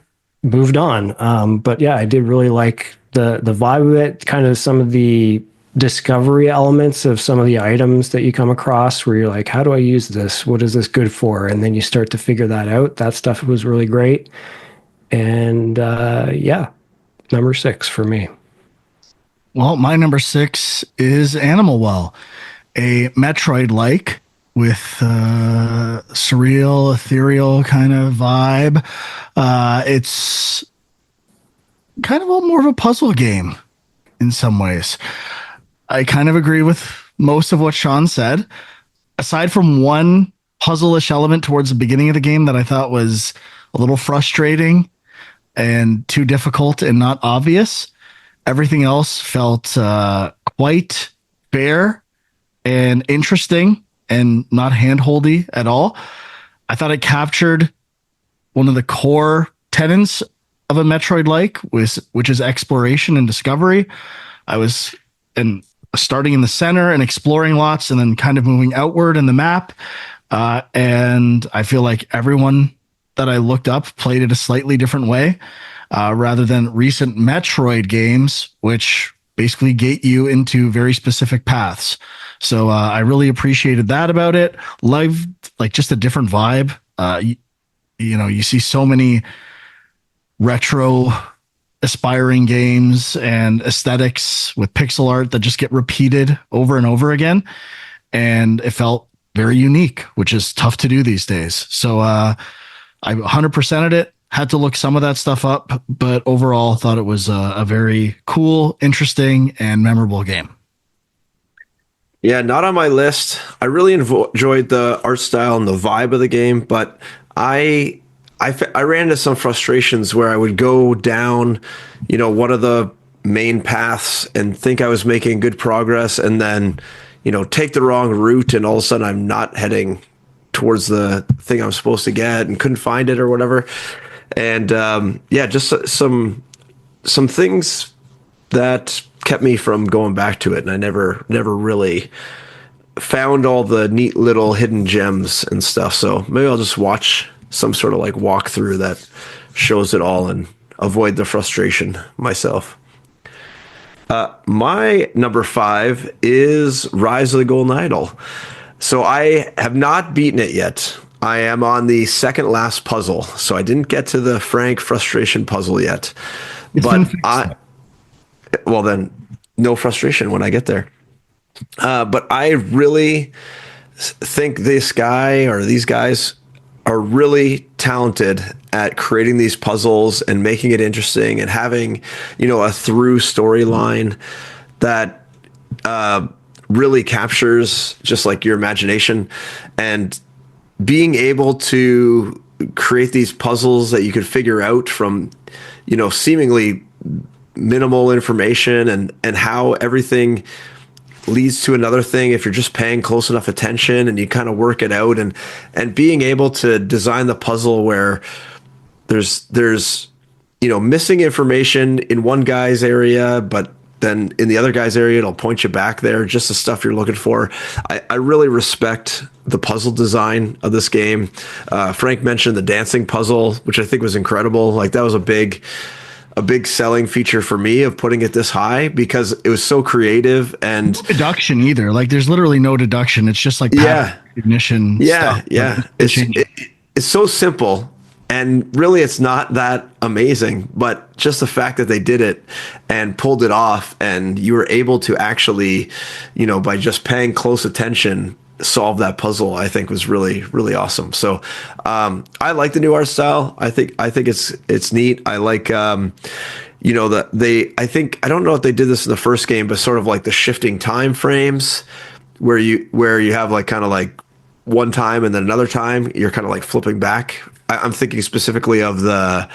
moved on. But yeah, I did really like the vibe of it, kind of some of the discovery elements of some of the items that you come across where you're like, how do I use this? What is this good for? And then you start to figure that out. That stuff was really great. And yeah, number 6 for me. Well, my number 6 is Animal Well, a Metroid like with surreal, ethereal kind of vibe. It's kind of more of a puzzle game in some ways. I kind of agree with most of what Sean said, aside from one puzzle-ish element towards the beginning of the game that I thought was a little frustrating and too difficult and not obvious. Everything else felt quite fair and interesting and not handholdy at all. I thought it captured one of the core tenets of a Metroid like, which is exploration and discovery. I was starting in the center and exploring lots and then kind of moving outward in the map. And I feel like everyone that I looked up played it a slightly different way, rather than recent Metroid games, which basically gate you into very specific paths. So I really appreciated that about it. Loved like just a different vibe. You see so many retro aspiring games and aesthetics with pixel art that just get repeated over and over again. And it felt very unique, which is tough to do these days. So I 100%ed it. Had to look some of that stuff up, but overall thought it was a very cool, interesting, and memorable game. Yeah, not on my list. I really enjoyed the art style and the vibe of the game, but I ran into some frustrations where I would go down, one of the main paths and think I was making good progress, and then, take the wrong route, and all of a sudden I'm not heading towards the thing I'm supposed to get and couldn't find it or whatever. And yeah, just some things that kept me from going back to it, and I never really found all the neat little hidden gems and stuff. So maybe I'll just watch some sort of like walkthrough that shows it all and avoid the frustration myself. My number 5 is Rise of the Golden Idol. So I have not beaten it yet. I am on the second last puzzle, so I didn't get to the Frank frustration puzzle yet. It's been fixed. Well then, no frustration when I get there. But I really think this guy or these guys are really talented at creating these puzzles and making it interesting and having, a through storyline that really captures just like your imagination, and being able to create these puzzles that you could figure out from, seemingly minimal information, and how everything leads to another thing if you're just paying close enough attention and you kind of work it out, and being able to design the puzzle where there's missing information in one guy's area, but then in the other guy's area it'll point you back there, just the stuff you're looking for. I really respect the puzzle design of this game. Frank mentioned the dancing puzzle, which I think was incredible. Like that was a big selling feature for me of putting it this high, because it was so creative. And No deduction either. Like there's literally no deduction. It's just like yeah, pattern recognition yeah, stuff. yeah. It's so simple, and really it's not that amazing, but just the fact that they did it and pulled it off, and you were able to actually, by just paying close attention, solve that puzzle, I think was really, really awesome. So I like the new art style. I think it's neat. I like that I don't know if they did this in the first game, but sort of like the shifting time frames where you have like kind of like one time and then another time you're kind of like flipping back. I'm thinking specifically of the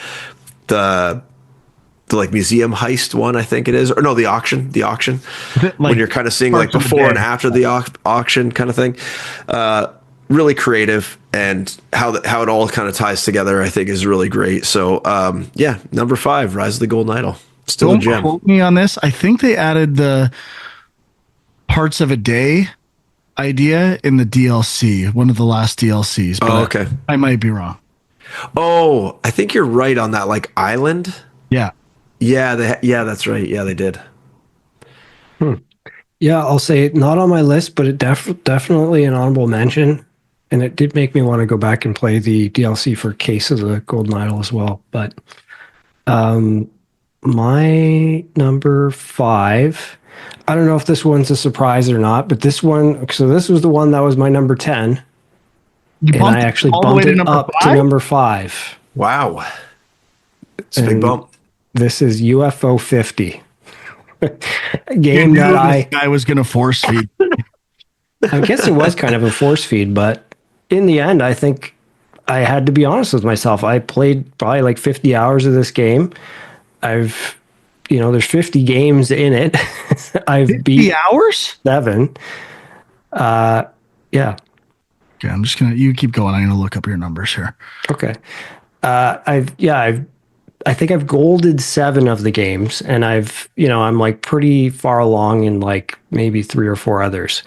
like museum heist one, I think it is, or no, the auction, Like when you're kind of seeing like parts of the before and day. after the auction kind of thing. Really creative, and how it all kind of ties together, I think is really great. So yeah, number 5, Rise of the Golden Idol, still a Don't gem. quote me on this. I think they added the parts of a day idea in the DLC, one of the last DLCs. But Oh, okay. I might be wrong. Oh, I think you're right on that. Like island. Yeah. Yeah, yeah, that's right. Yeah, they did. Yeah, I'll say not on my list, but it definitely an honorable mention. And it did make me want to go back and play the DLC for Case of the Golden Idol as well. But my number 5, I don't know if this one's a surprise or not, but this one, so this was the one that was my number 10. You And bumped I actually all the way bumped to it number up to 5? number 5. Wow, it's a big And bump. this is UFO 50. A You game knew that this guy was going to force feed. I guess it was kind of a force feed, but in the end, I think I had to be honest with myself. I played probably like 50 hours of this game. There's 50 games in it. I've 50 beat hours? 7. Yeah. Okay, I'm just you keep going. I'm gonna look up your numbers here. Okay. I think I've golded 7 of the games, and I'm like pretty far along in like maybe 3 or 4 others.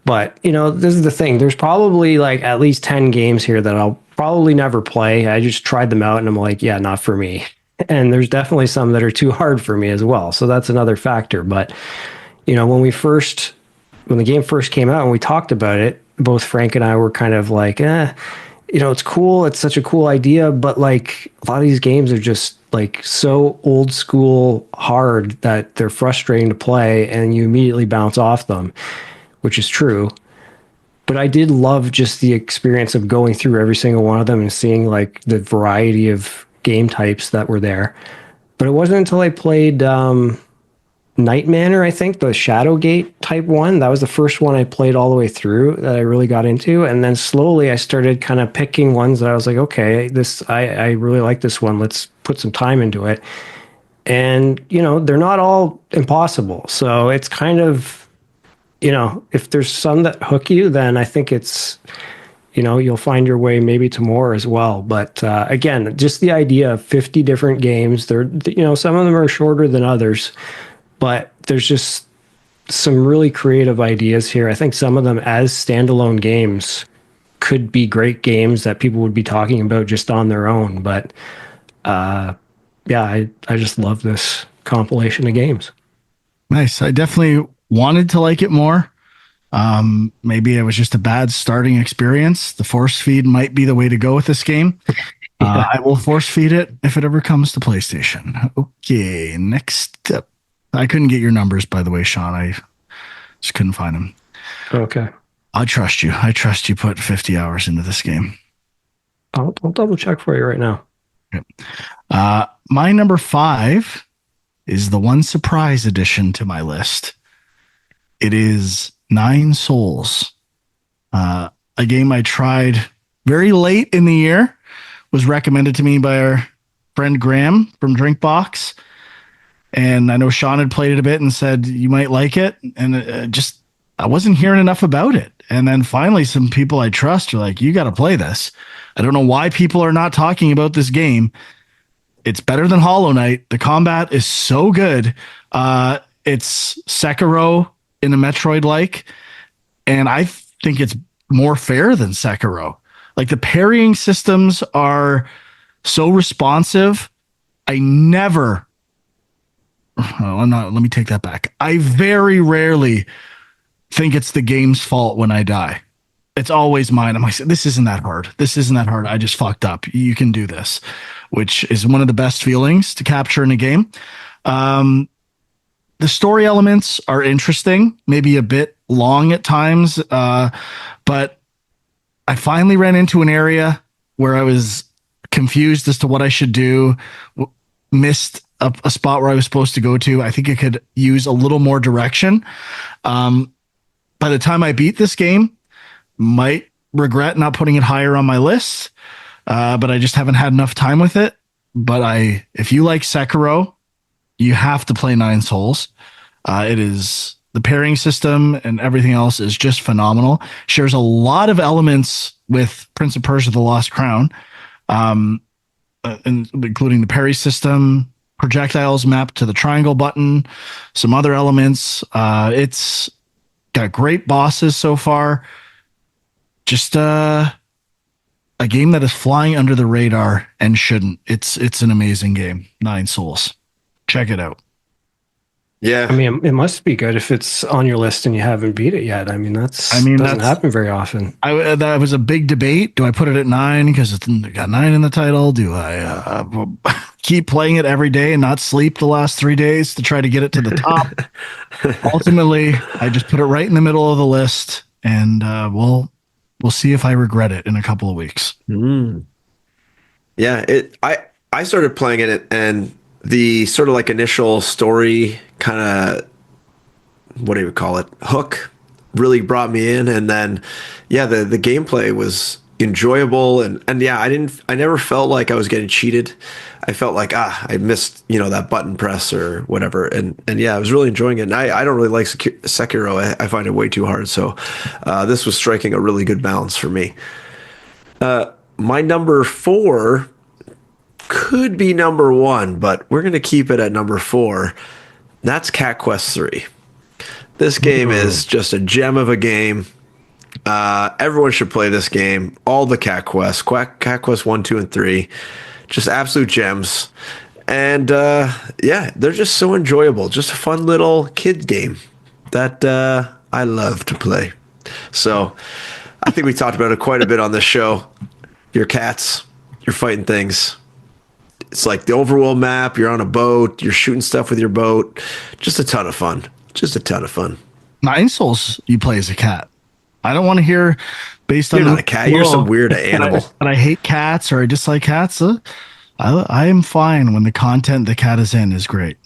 But, this is the thing. There's probably like at least 10 games here that I'll probably never play. I just tried them out and I'm like, yeah, not for me. And there's definitely some that are too hard for me as well. So that's another factor. But, when the game first came out and we talked about it, both Frank and I were kind of like, it's cool. It's such a cool idea. But like a lot of these games are just like so old school hard that they're frustrating to play and you immediately bounce off them, which is true. But I did love just the experience of going through every single one of them and seeing like the variety of game types that were there. But it wasn't until I played Night Manor, I think, the Shadowgate type one. That was the first one I played all the way through that I really got into. And then slowly I started kind of picking ones that I was like, okay, I really like this one. Let's put some time into it. And, they're not all impossible. So it's kind of, if there's some that hook you, then I think it's, you'll find your way maybe to more as well. But again, just the idea of 50 different games, some of them are shorter than others, but there's just some really creative ideas here. I think some of them as standalone games could be great games that people would be talking about just on their own. But I just love this compilation of games. Nice. I definitely wanted to like it more. Maybe it was just a bad starting experience. The force feed might be the way to go with this game. I will force feed it if it ever comes to PlayStation. Okay, next up. I couldn't get your numbers, by the way, Sean. I just couldn't find them. Okay. I trust you. I trust you put 50 hours into this game. I'll double check for you right now. Okay. My number 5 is the one surprise addition to my list. It is Nine Souls, a game I tried very late in the year, was recommended to me by our friend Graham from Drinkbox. And I know Sean had played it a bit and said you might like it, and just I wasn't hearing enough about it. And then finally, some people I trust are like, "You got to play this." I don't know why people are not talking about this game. It's better than Hollow Knight. The combat is so good. It's Sekiro in a Metroid like, and I think it's more fair than Sekiro. Like the parrying systems are so responsive. I never. Oh, I'm not. Let me take that back. I very rarely think it's the game's fault when I die. It's always mine. I'm like, this isn't that hard. This isn't that hard. I just fucked up. You can do this, which is one of the best feelings to capture in a game. The story elements are interesting, maybe a bit long at times, but I finally ran into an area where I was confused as to what I should do, missed a spot where I was supposed to go to. I think it could use a little more direction. By the time I beat this game, might regret not putting it higher on my list, but I just haven't had enough time with it. But if you like Sekiro, you have to play Nine Souls. It is the pairing system and everything else is just phenomenal. Shares a lot of elements with Prince of Persia: The Lost Crown, including the parry system, projectiles mapped to the triangle button, some other elements. It's got great bosses so far. Just a game that is flying under the radar and shouldn't. It's an amazing game. Nine Souls. Check it out. Yeah. I mean, it must be good if it's on your list and you haven't beat it yet. I mean, doesn't happen very often. That was a big debate. Do I put it at 9 because it's got 9 in the title? Do I keep playing it every day and not sleep the last 3 days to try to get it to the top? Ultimately, I just put it right in the middle of the list, and we'll see if I regret it in a couple of weeks. Yeah, I started playing it, and the sort of like initial story kind of, what do you call it, hook really brought me in, and then the gameplay was enjoyable, and yeah, I never felt like I was getting cheated. I felt like I missed that button press or whatever, and yeah, I was really enjoying it. And I don't really like Sekiro. I find it way too hard, so this was striking a really good balance for me. My number 4 could be number 1, but we're gonna keep it at number 4. That's Cat Quest 3. This game is just a gem of a game. Everyone should play this game. All the Cat Quests, Cat Quest 1, 2, and 3, just absolute gems. And they're just so enjoyable. Just a fun little kid game that I love to play. So I think we talked about it quite a bit on this show. Your cats, you're fighting things. It's like the overworld map. You're on a boat. You're shooting stuff with your boat. Just a ton of fun. Just a ton of fun. Nine Souls, you play as a cat. I don't want to hear based on. You're not a cat. You're some weird animal. But I hate cats or I dislike cats. I am fine when the content the cat is in is great.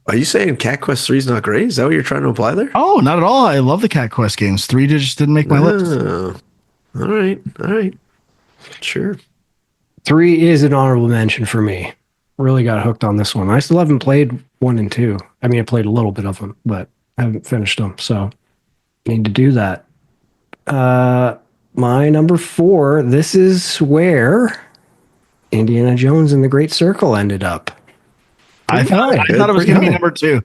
Are you saying Cat Quest 3 is not great? Is that what you're trying to imply there? Oh, not at all. I love the Cat Quest games. 3 just didn't make my list. All right. Sure. 3 is an honorable mention for me. Really got hooked on this one. I still haven't played 1 and 2. I mean, I played a little bit of them, but I haven't finished them, so need to do that. My number 4, this is where Indiana Jones and the Great Circle ended up. I thought it was going to be number 2.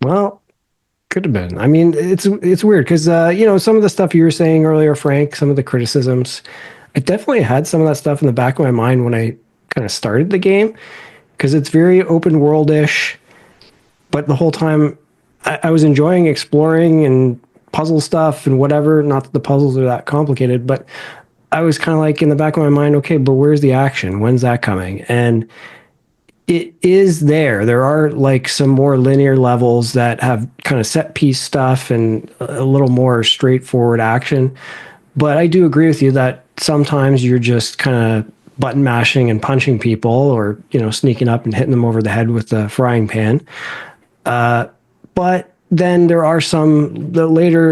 Well, could have been. I mean, it's weird because some of the stuff you were saying earlier, Frank, some of the criticisms, I definitely had some of that stuff in the back of my mind when I kind of started the game, because it's very open world-ish, but the whole time I was enjoying exploring and puzzle stuff and whatever. Not that the puzzles are that complicated, but I was kind of like in the back of my mind, okay, but where's the action? When's that coming? And it is there. There are like some more linear levels that have kind of set piece stuff and a little more straightforward action. But I do agree with you that sometimes you're just kind of button mashing and punching people, or sneaking up and hitting them over the head with the frying pan. But then there are a little later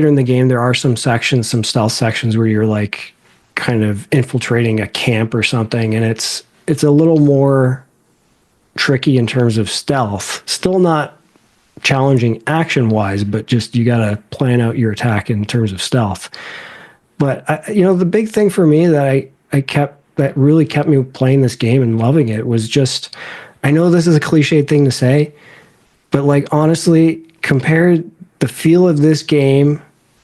in the game, there are some stealth sections where you're like kind of infiltrating a camp or something, and it's a little more tricky in terms of stealth. Still not challenging action wise, but just you got to plan out your attack in terms of stealth. But the big thing for me that that really kept me playing this game and loving it was just, I know this is a cliched thing to say, but like honestly, compared the feel of this game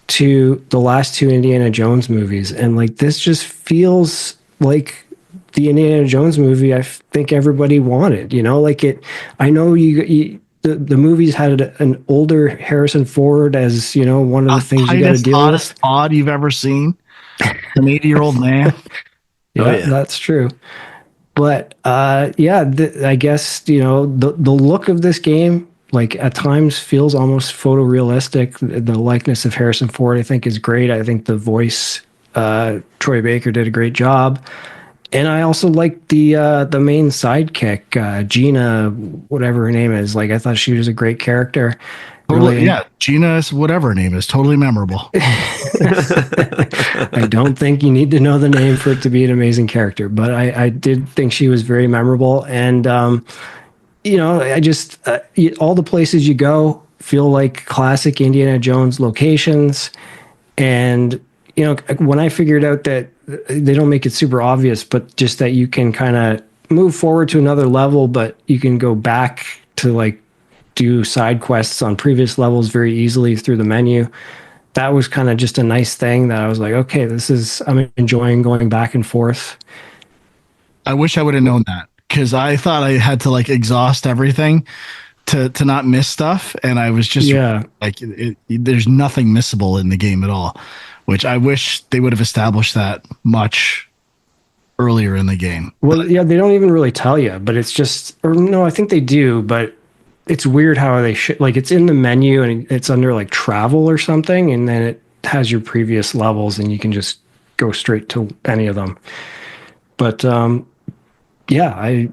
to the last two Indiana Jones movies, and like this just feels like the Indiana Jones movie I think everybody wanted. Like it. I know the movies had an older Harrison Ford as one of the things you got to deal hottest with. pod you've ever seen. An 80-year-old man. Yeah, that's true. But yeah, I guess the look of this game, like at times, feels almost photorealistic. The likeness of Harrison Ford, I think, is great. I think the voice, Troy Baker did a great job, and I also like the main sidekick, Gina, whatever her name is. Like I thought she was a great character. Totally, Really, yeah. Gina, whatever her name is, totally memorable. I don't think you need to know the name for it to be an amazing character, but I did think she was very memorable. And, I just, all the places you go feel like classic Indiana Jones locations. And, when I figured out that they don't make it super obvious, but just that you can kind of move forward to another level, but you can go back to like do side quests on previous levels very easily through the menu. That was kind of just a nice thing that I was like, okay, I'm enjoying going back and forth. I wish I would have known that, because I thought I had to like exhaust everything to not miss stuff, and I was just Yeah. like, there's nothing missable in the game at all, which I wish they would have established that much earlier in the game. Well, yeah, they don't even really tell you, but it's just, or no, I think they do, but it's weird how they like it's in the menu and it's under like travel or something, and then it has your previous levels and you can just go straight to any of them. But yeah, I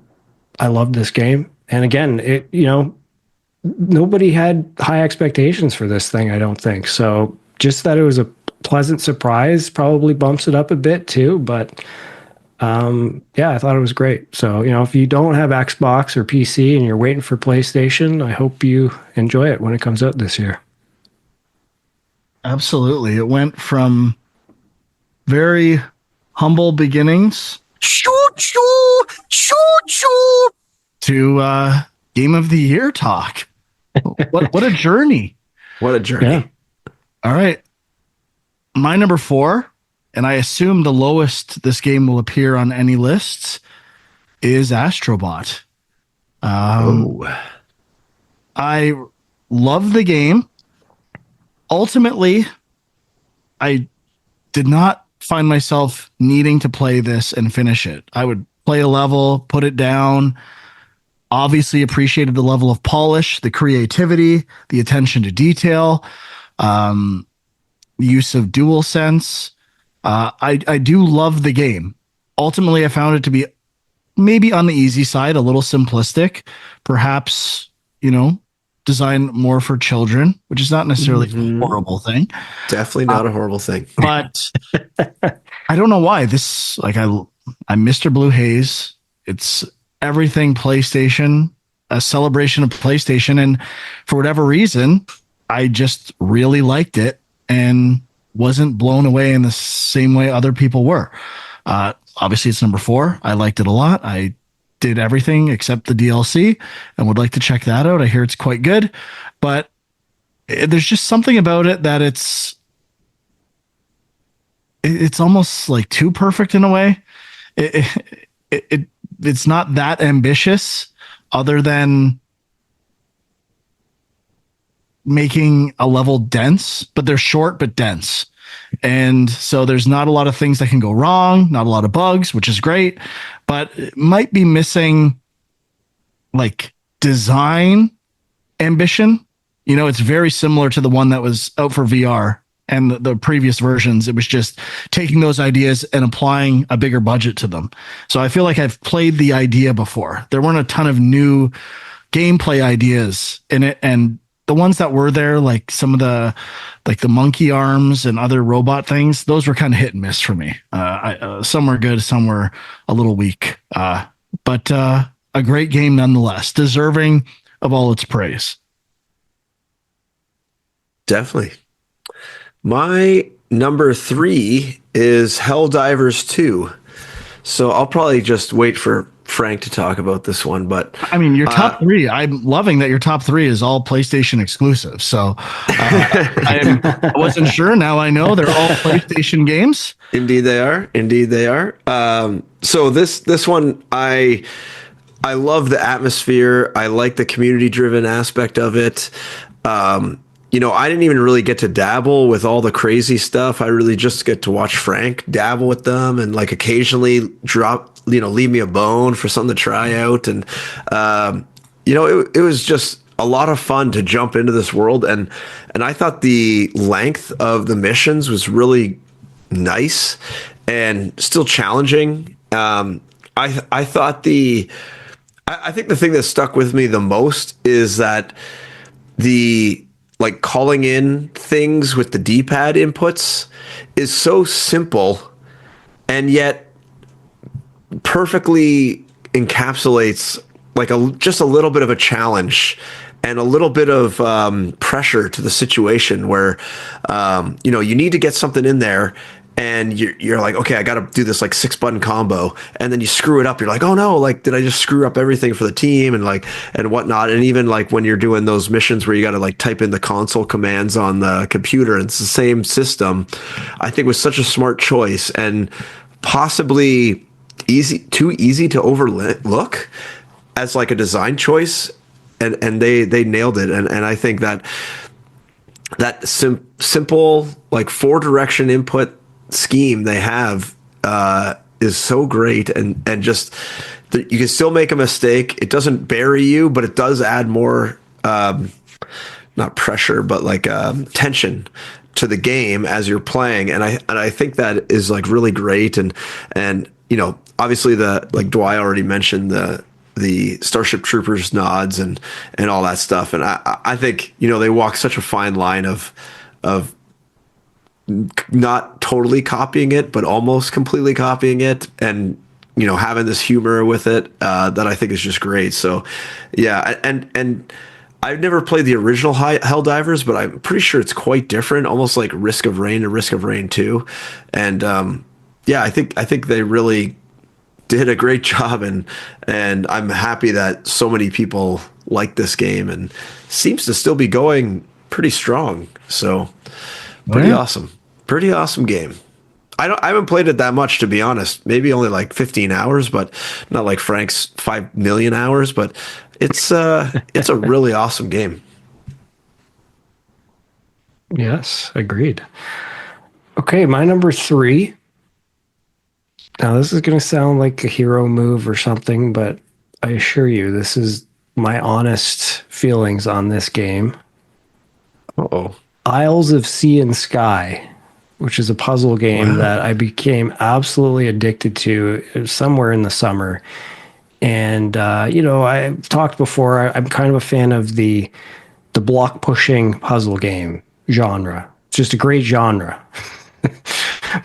love this game, and again, nobody had high expectations for this thing, I don't think. So just that it was a pleasant surprise probably bumps it up a bit too, but yeah, I thought it was great. So, if you don't have Xbox or PC and you're waiting for PlayStation, I hope you enjoy it when it comes out this year. Absolutely. It went from very humble beginnings to Game of the Year talk. What a journey. What a journey. Yeah. All right. My number 4, and I assume the lowest this game will appear on any lists, is Astrobot. I love the game. Ultimately, I did not find myself needing to play this and finish it. I would play a level, put it down. Obviously appreciated the level of polish, the creativity, the attention to detail, use of dual sense. I do love the game. Ultimately, I found it to be maybe on the easy side, a little simplistic, perhaps, designed more for children, which is not necessarily a horrible thing. Definitely not a horrible thing. But I don't know why this, like, I'm Mr. Blue Haze. It's everything PlayStation, a celebration of PlayStation. And for whatever reason, I just really liked it and wasn't blown away in the same way other people were. Obviously, it's number 4. I liked it a lot. I did everything except the DLC and would like to check that out. I hear it's quite good, but there's just something about it that it's almost like too perfect in a way. It's not that ambitious, other than making a level dense, but they're short but dense. And so there's not a lot of things that can go wrong, not a lot of bugs, which is great, but it might be missing like design ambition. It's very similar to the one that was out for VR and the previous versions. It was just taking those ideas and applying a bigger budget to them. So I feel like I've played the idea before. There weren't a ton of new gameplay ideas in it, and the ones that were there, like some of the monkey arms and other robot things, those were kind of hit and miss for me. Some were good, some were a little weak. But a great game nonetheless, deserving of all its praise. Definitely. My number 3 is Helldivers 2. So I'll probably just wait for Frank to talk about this one, but I mean, your top three, I'm loving that your top three is all PlayStation exclusive. So I wasn't sure. Now I know they're all PlayStation games. indeed they are. Indeed they are. So this one, I love the atmosphere. I like the community driven aspect of it. I didn't even really get to dabble with all the crazy stuff. I really just get to watch Frank dabble with them and like occasionally leave me a bone for something to try out. And, it was just a lot of fun to jump into this world. And I thought the length of the missions was really nice and still challenging. I thought I think the thing that stuck with me the most is that the like calling in things with the D-pad inputs is so simple and yet perfectly encapsulates like just a little bit of a challenge and a little bit of pressure to the situation where you need to get something in there and you're like, okay, I got to do this like 6-button combo, and then you screw it up. You're like, oh no, like did I just screw up everything for the team and whatnot? And even like when you're doing those missions where you got to like type in the console commands on the computer, and it's the same system. I think was such a smart choice and possibly too easy to overlook as like a design choice, and they nailed it. And I think that simple like 4-direction input scheme they have is so great, and just you can still make a mistake. It doesn't bury you, but it does add more not pressure but like tension to the game as you're playing, and I think that is like really great. And obviously the like Dwight already mentioned the Starship Troopers nods and all that stuff, and I think they walk such a fine line of not totally copying it, but almost completely copying it, and having this humor with it that I think is just great. So, yeah, and I've never played the original Helldivers, but I'm pretty sure it's quite different, almost like Risk of Rain and Risk of Rain 2. And yeah, I think they really did a great job, and I'm happy that so many people like this game and seems to still be going pretty strong. So. Pretty awesome game. I haven't played it that much, to be honest. Maybe only like 15 hours, but not like Frank's 5 million hours, but it's a really awesome game. Yes, agreed. Okay, my number 3. Now this is going to sound like a hero move or something, but I assure you this is my honest feelings on this game. Uh-oh. Isles of Sea and Sky, which is a puzzle game that I became absolutely addicted to somewhere in the summer. And I've talked before, I'm kind of a fan of the block pushing puzzle game genre. It's just a great genre.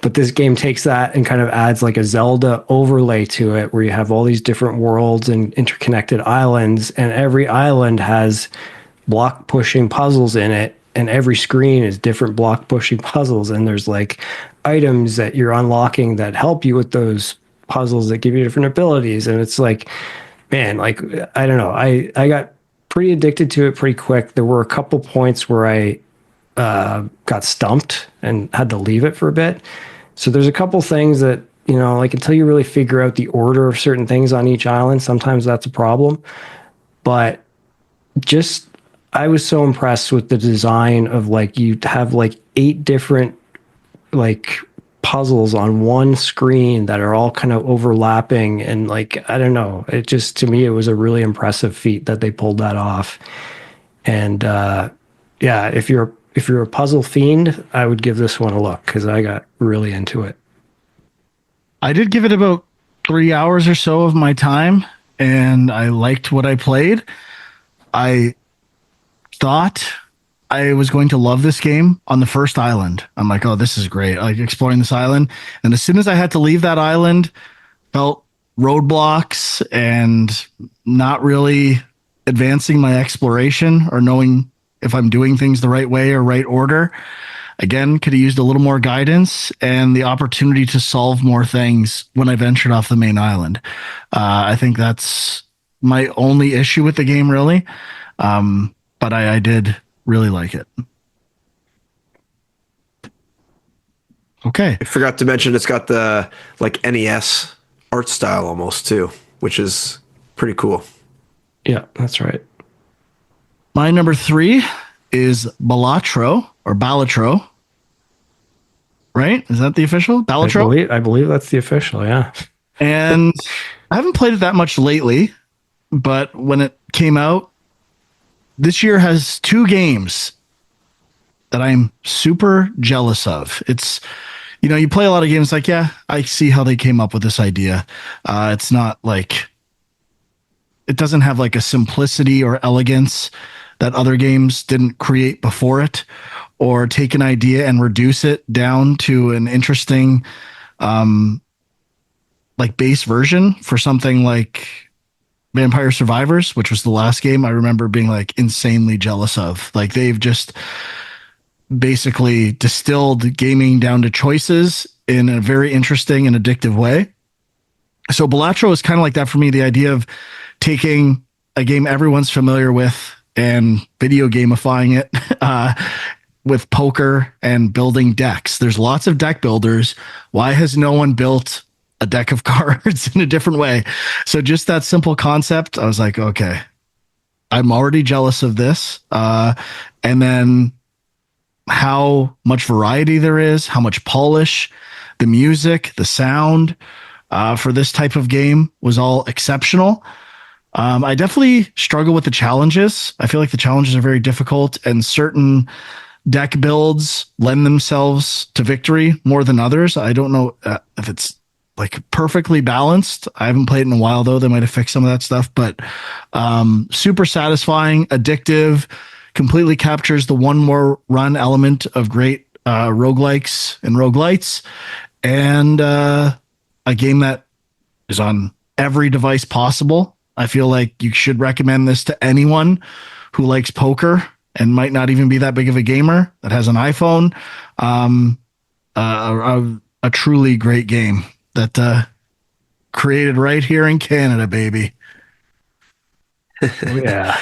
But this game takes that and kind of adds like a Zelda overlay to it, where you have all these different worlds and interconnected islands, and every island has block pushing puzzles in it. And every screen is different block pushing puzzles, and there's like items that you're unlocking that help you with those puzzles that give you different abilities. And it's like, man, like I don't know, I got pretty addicted to it pretty quick. There were a couple points where I got stumped and had to leave it for a bit. So there's a couple things that like until you really figure out the order of certain things on each island, sometimes that's a problem. But just I was so impressed with the design of like you have like 8 different like puzzles on one screen that are all kind of overlapping, and like I don't know, it just to me it was a really impressive feat that they pulled that off. And yeah, if you're a puzzle fiend, I would give this one a look because I got really into it. I did give it about 3 hours or so of my time, and I liked what I played. I thought I was going to love this game on the first island. I'm like, oh, this is great. Like exploring this island. And as soon as I had to leave that island, felt roadblocks and not really advancing my exploration or knowing if I'm doing things the right way or right order. Again, could have used a little more guidance and the opportunity to solve more things when I ventured off the main island. I think that's my only issue with the game, really. But I did really like it. Okay. I forgot to mention it's got the like NES art style almost too, which is pretty cool. Yeah, that's right. My number 3 is Balatro or Balatro. Right? Is that the official? Balatro? I believe that's the official. Yeah. And I haven't played it that much lately, but when it came out, this year has 2 games that I'm super jealous of. It's, you play a lot of games like, yeah, I see how they came up with this idea. It's not like, it doesn't have like a simplicity or elegance that other games didn't create before it, or take an idea and reduce it down to an interesting, like base version for something like Vampire Survivors, which was the last game I remember being like insanely jealous of. Like they've just basically distilled gaming down to choices in a very interesting and addictive way. So Balatro is kind of like that for me. The idea of taking a game everyone's familiar with and video gamifying it with poker and building decks. There's lots of deck builders. Why has no one built a deck of cards in a different way? So just that simple concept, I was like, okay, I'm already jealous of this. And then how much variety there is, how much polish, the music, the sound for this type of game was all exceptional. I definitely struggle with the challenges. I feel like the challenges are very difficult, and certain deck builds lend themselves to victory more than others. I don't know if it's like perfectly balanced. I haven't played in a while though. They might have fixed some of that stuff, but super satisfying, addictive, completely captures the one more run element of great roguelikes and roguelites, and a game that is on every device possible. I feel like you should recommend this to anyone who likes poker and might not even be that big of a gamer that has an iPhone. A truly great game that created right here in Canada, baby. Oh, yeah.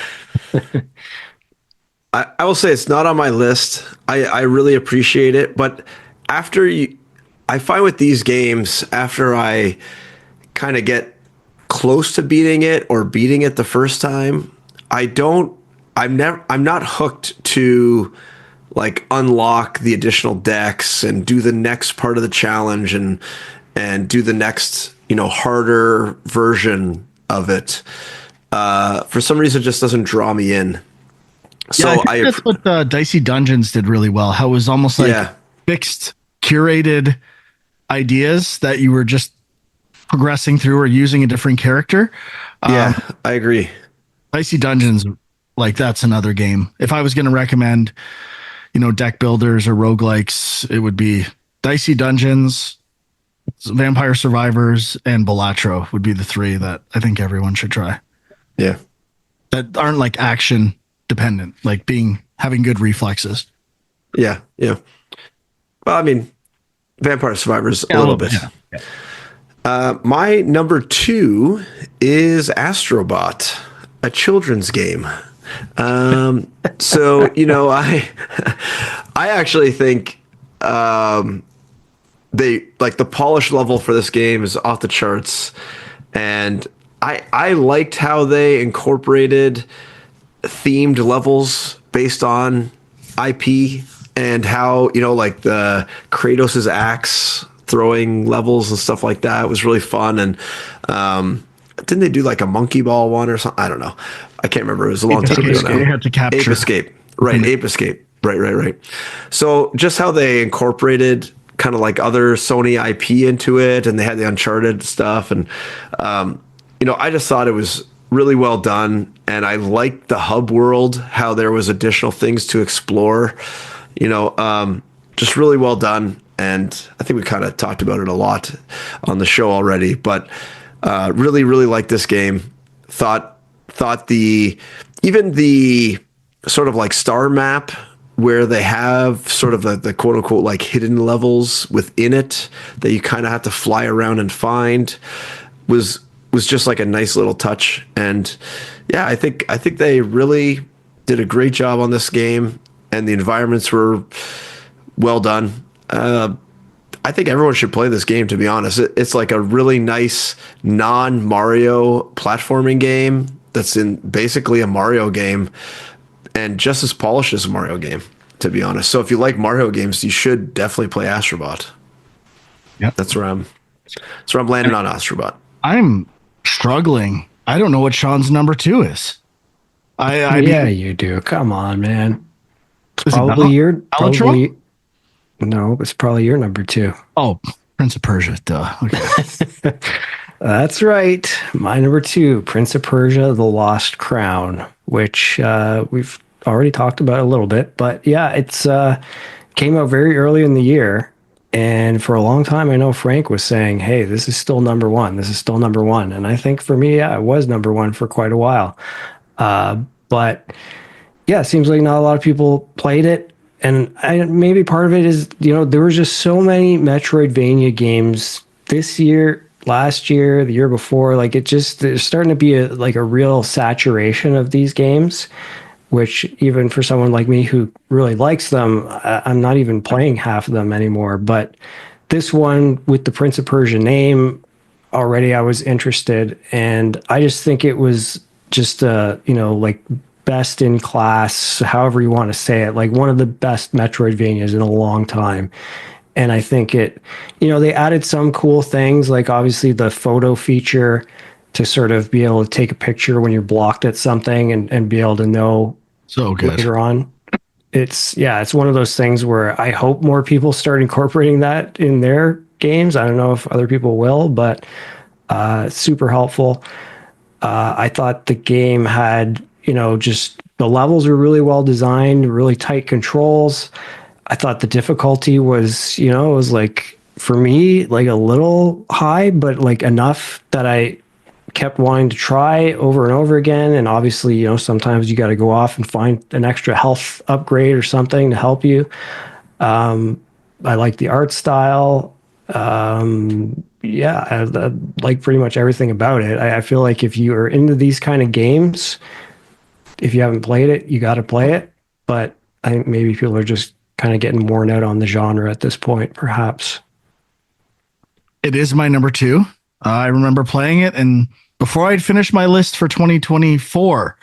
I will say it's not on my list. I really appreciate it, but I find with these games, after I kind of get close to beating it or beating it the first time, I'm not hooked to like unlock the additional decks and do the next part of the challenge and do the next, harder version of it. For some reason, it just doesn't draw me in. So Yeah, I think that's what Dicey Dungeons did really well. How it was almost like fixed, curated ideas that you were just progressing through or using a different character. Yeah, I agree. Dicey Dungeons, like that's another game. If I was going to recommend, deck builders or roguelikes, it would be Dicey Dungeons, Vampire Survivors, and Balatro would be the 3 that I think everyone should try. Yeah. That aren't like action dependent, like having good reflexes. Yeah. Yeah. Well, I mean, Vampire Survivors a little bit. Yeah. My number 2 is Astrobot, a children's game. So, I actually think they like the polish level for this game is off the charts, and I liked how they incorporated themed levels based on IP, and how like the Kratos's axe throwing levels and stuff like that was really fun. And didn't they do like a monkey ball one or something? I don't know. I can't remember. It was a long time ago now. They had to capture Ape Escape. Right. Ape Escape. Right. So just how they incorporated kind of like other Sony IP into it, and they had the Uncharted stuff. And, I just thought it was really well done. And I liked the hub world, how there was additional things to explore, just really well done. And I think we kind of talked about it a lot on the show already, but Really, really liked this game. Thought the even the sort of like star map where they have sort of the quote unquote like hidden levels within it that you kind of have to fly around and find was just like a nice little touch. And yeah, I think they really did a great job on this game, and the environments were well done. I think everyone should play this game, to be honest. It's like a really nice non Mario platforming game that's in basically a Mario game and just as polished as a Mario game, to be honest. So if you like Mario games, you should definitely play Astrobot. Yep. That's where I'm landing on Astrobot. I'm struggling. I don't know what Sean's number 2 is. I Yeah, mean, you do. Come on, man. is it Probably your Balatro? probably no, it's probably your number 2. Oh, Prince of Persia. Duh. Okay. That's right. My number 2, Prince of Persia: The Lost Crown, which we've already talked about a little bit, but yeah, it's came out very early in the year, and for a long time, I know Frank was saying, "Hey, this is still number 1. This is still number 1," and I think for me, yeah, it was number 1 for quite a while. But yeah, it seems like not a lot of people played it. And maybe part of it is, there were just so many Metroidvania games this year, last year, the year before. Like there's starting to be a real saturation of these games, which even for someone like me who really likes them, I'm not even playing half of them anymore. But this one with the Prince of Persia name, already I was interested, and I just think it was just like best in class, however you want to say it, like one of the best Metroidvanias in a long time. And I think they added some cool things, like obviously the photo feature to sort of be able to take a picture when you're blocked at something and be able to know So good. later on. It's one of those things where I hope more people start incorporating that in their games. I don't know if other people will, but super helpful. I thought the game had, just the levels were really well designed, really tight controls. I thought the difficulty was, it was like, for me, like a little high, but like enough that I kept wanting to try over and over again. And obviously, sometimes you got to go off and find an extra health upgrade or something to help you. I like the art style. Yeah, I like pretty much everything about it. I feel like if you are into these kind of games, if you haven't played it, you got to play it. But I think maybe people are just kind of getting worn out on the genre at this point, perhaps. It is my number 2. I remember playing it, and before I'd finished my list for 2024,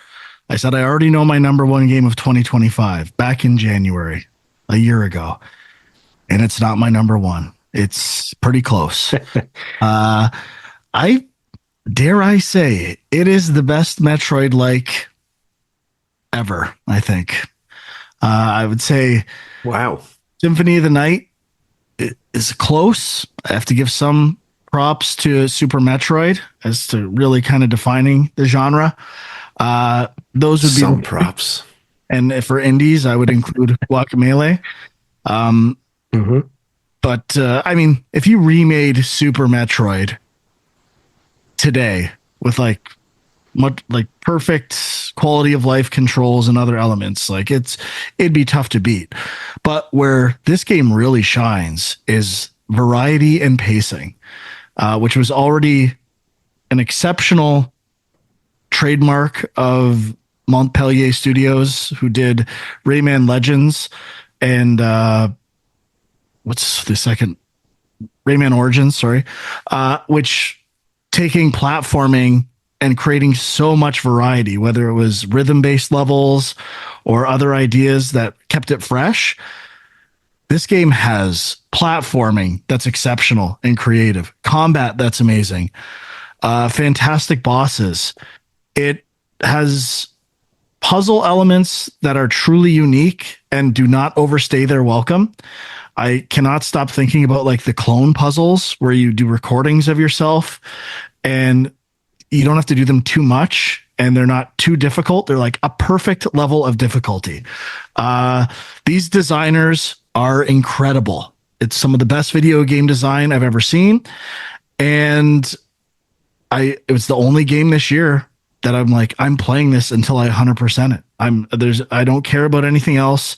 I said I already know my number 1 game of 2025 back in January, a year ago, and it's not my number 1. It's pretty close. I dare I say it is the best Metroid-like ever. I think I would say Wow. Symphony of the Night is close. I have to give some props to Super Metroid as to really kind of defining the genre. Those would be Some props. and for indies, I would include Guacamelee. Mm-hmm. But I mean, if you remade Super Metroid today with like perfect quality of life controls and other elements, like it'd be tough to beat. But where this game really shines is variety and pacing, which was already an exceptional trademark of Montpellier Studios, who did Rayman Legends and what's the second Rayman Origins, sorry, which taking platforming and creating so much variety, whether it was rhythm-based levels or other ideas that kept it fresh. This game has platforming that's exceptional and creative, combat that's amazing, fantastic bosses. It has puzzle elements that are truly unique and do not overstay their welcome. I cannot stop thinking about like the clone puzzles where you do recordings of yourself and you don't have to do them too much and they're not too difficult. They're like a perfect level of difficulty. These designers are incredible. It's some of the best video game design I've ever seen. And it was the only game this year that I'm like, I'm playing this until I 100% it. I don't care about anything else.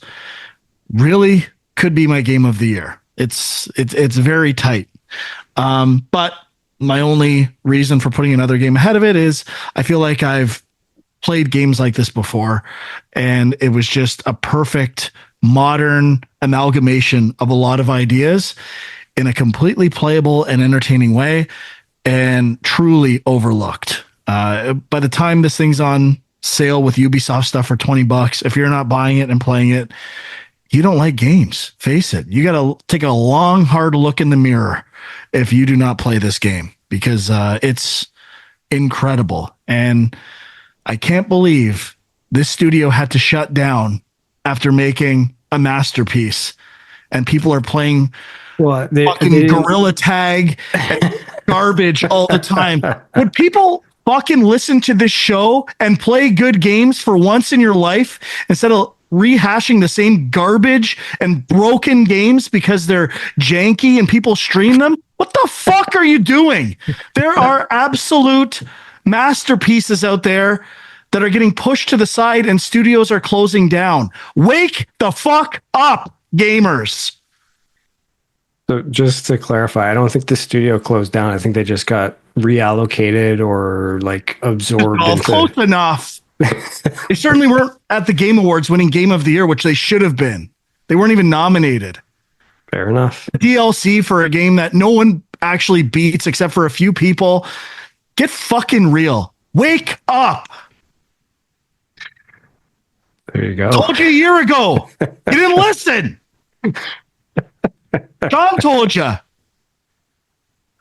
Really could be my game of the year. It's very tight. But my only reason for putting another game ahead of it is I feel like I've played games like this before, and it was just a perfect modern amalgamation of a lot of ideas in a completely playable and entertaining way, and truly overlooked. By the time this thing's on sale with Ubisoft stuff for $20, if you're not buying it and playing it, you don't like games. Face it. You got to take a long, hard look in the mirror if you do not play this game, because it's incredible. And I can't believe this studio had to shut down after making a masterpiece, and people are playing fucking gorilla tag and garbage all the time. Would people fucking listen to this show and play good games for once in your life instead of rehashing the same garbage and broken games because they're janky and people stream them? What the fuck are you doing? There are absolute masterpieces out there that are getting pushed to the side and studios are closing down. Wake the fuck up, gamers. So just to clarify, I don't think the studio closed down. I think they just got reallocated or like absorbed. Close enough. They certainly weren't at the Game Awards winning Game of the Year, which they should have been. They weren't even nominated. Fair enough. DLC for a game that no one actually beats except for a few people. Get fucking real. Wake up. There you go. Told you a year ago. You didn't listen. John told you.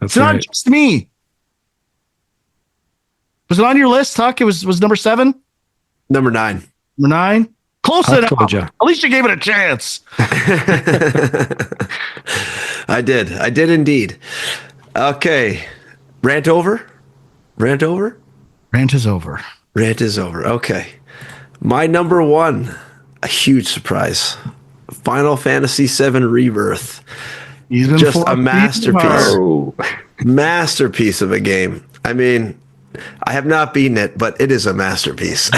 It's not just me. Was it on your list, Huck? It was number 7? Number 9. Number 9? Close enough. At least you gave it a chance. I did indeed. Okay. Rant over? Rant over? Rant is over. Rant is over. Okay. My number 1, a huge surprise. Final Fantasy VII Rebirth. Just a masterpiece. Masterpiece of a game. I mean, I have not beaten it, but it is a masterpiece.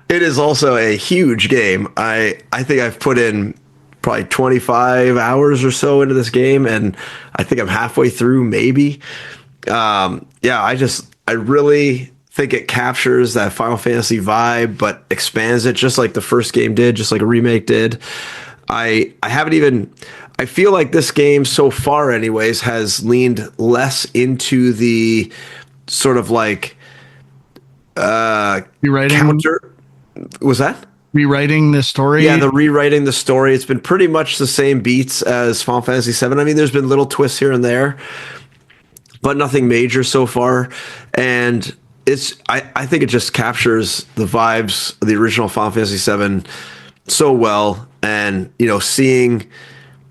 It is also a huge game. I think I've put in probably 25 hours or so into this game, and I think I'm halfway through, maybe. I really think it captures that Final Fantasy vibe, but expands it just like the first game did, just like a remake did. I feel like this game so far anyways has leaned less into the sort of like counter. Was that? Rewriting the story? Yeah, the rewriting the story. It's been pretty much the same beats as Final Fantasy VII. I mean, there's been little twists here and there, but nothing major so far. And I think it just captures the vibes of the original Final Fantasy VII so well. And, seeing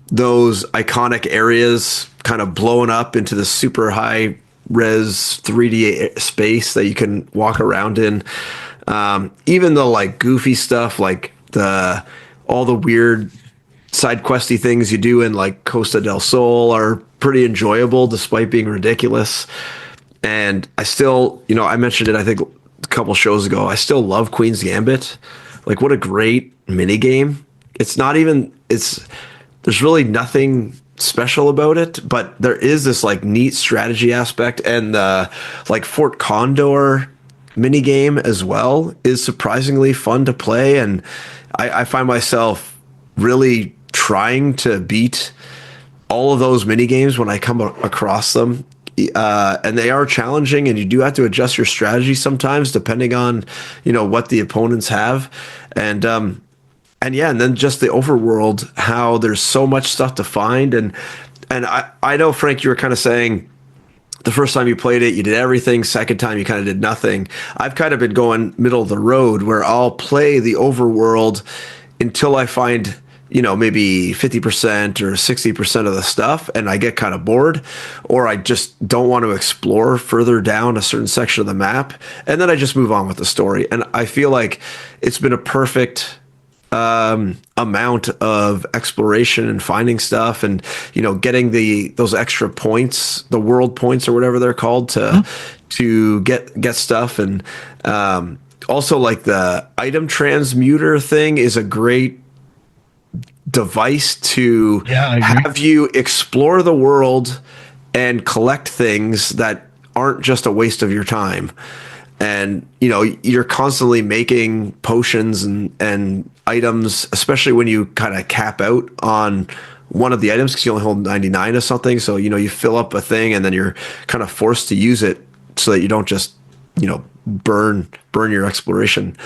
those iconic areas kind of blown up into the super high res 3D space that you can walk around in. Even the like goofy stuff, like all the weird side questy things you do in like Costa del Sol are pretty enjoyable despite being ridiculous. And I still, I mentioned it, I think a couple shows ago, I still love Queen's Gambit. Like, what a great mini game. There's really nothing special about it, but there is this like neat strategy aspect, and the like Fort Condor mini game as well is surprisingly fun to play. And I find myself really trying to beat all of those mini games when I come across them. And they are challenging, and you do have to adjust your strategy sometimes depending on, what the opponents have. And then just the overworld, how there's so much stuff to find. And I know, Frank, you were kind of saying the first time you played it, you did everything. Second time, you kind of did nothing. I've kind of been going middle of the road where I'll play the overworld until I find, maybe 50% or 60% of the stuff, and I get kind of bored, or I just don't want to explore further down a certain section of the map. And then I just move on with the story. And I feel like it's been a perfect amount of exploration and finding stuff, and getting those extra points, the world points or whatever they're called, to get stuff. And also, like, the item transmuter thing is a great device to Yeah, I agree. have you explore the world and collect things that aren't just a waste of your time. And you're constantly making potions and items, especially when you kind of cap out on one of the items because you only hold 99 of something. So you fill up a thing and then you're kind of forced to use it so that you don't just burn your exploration.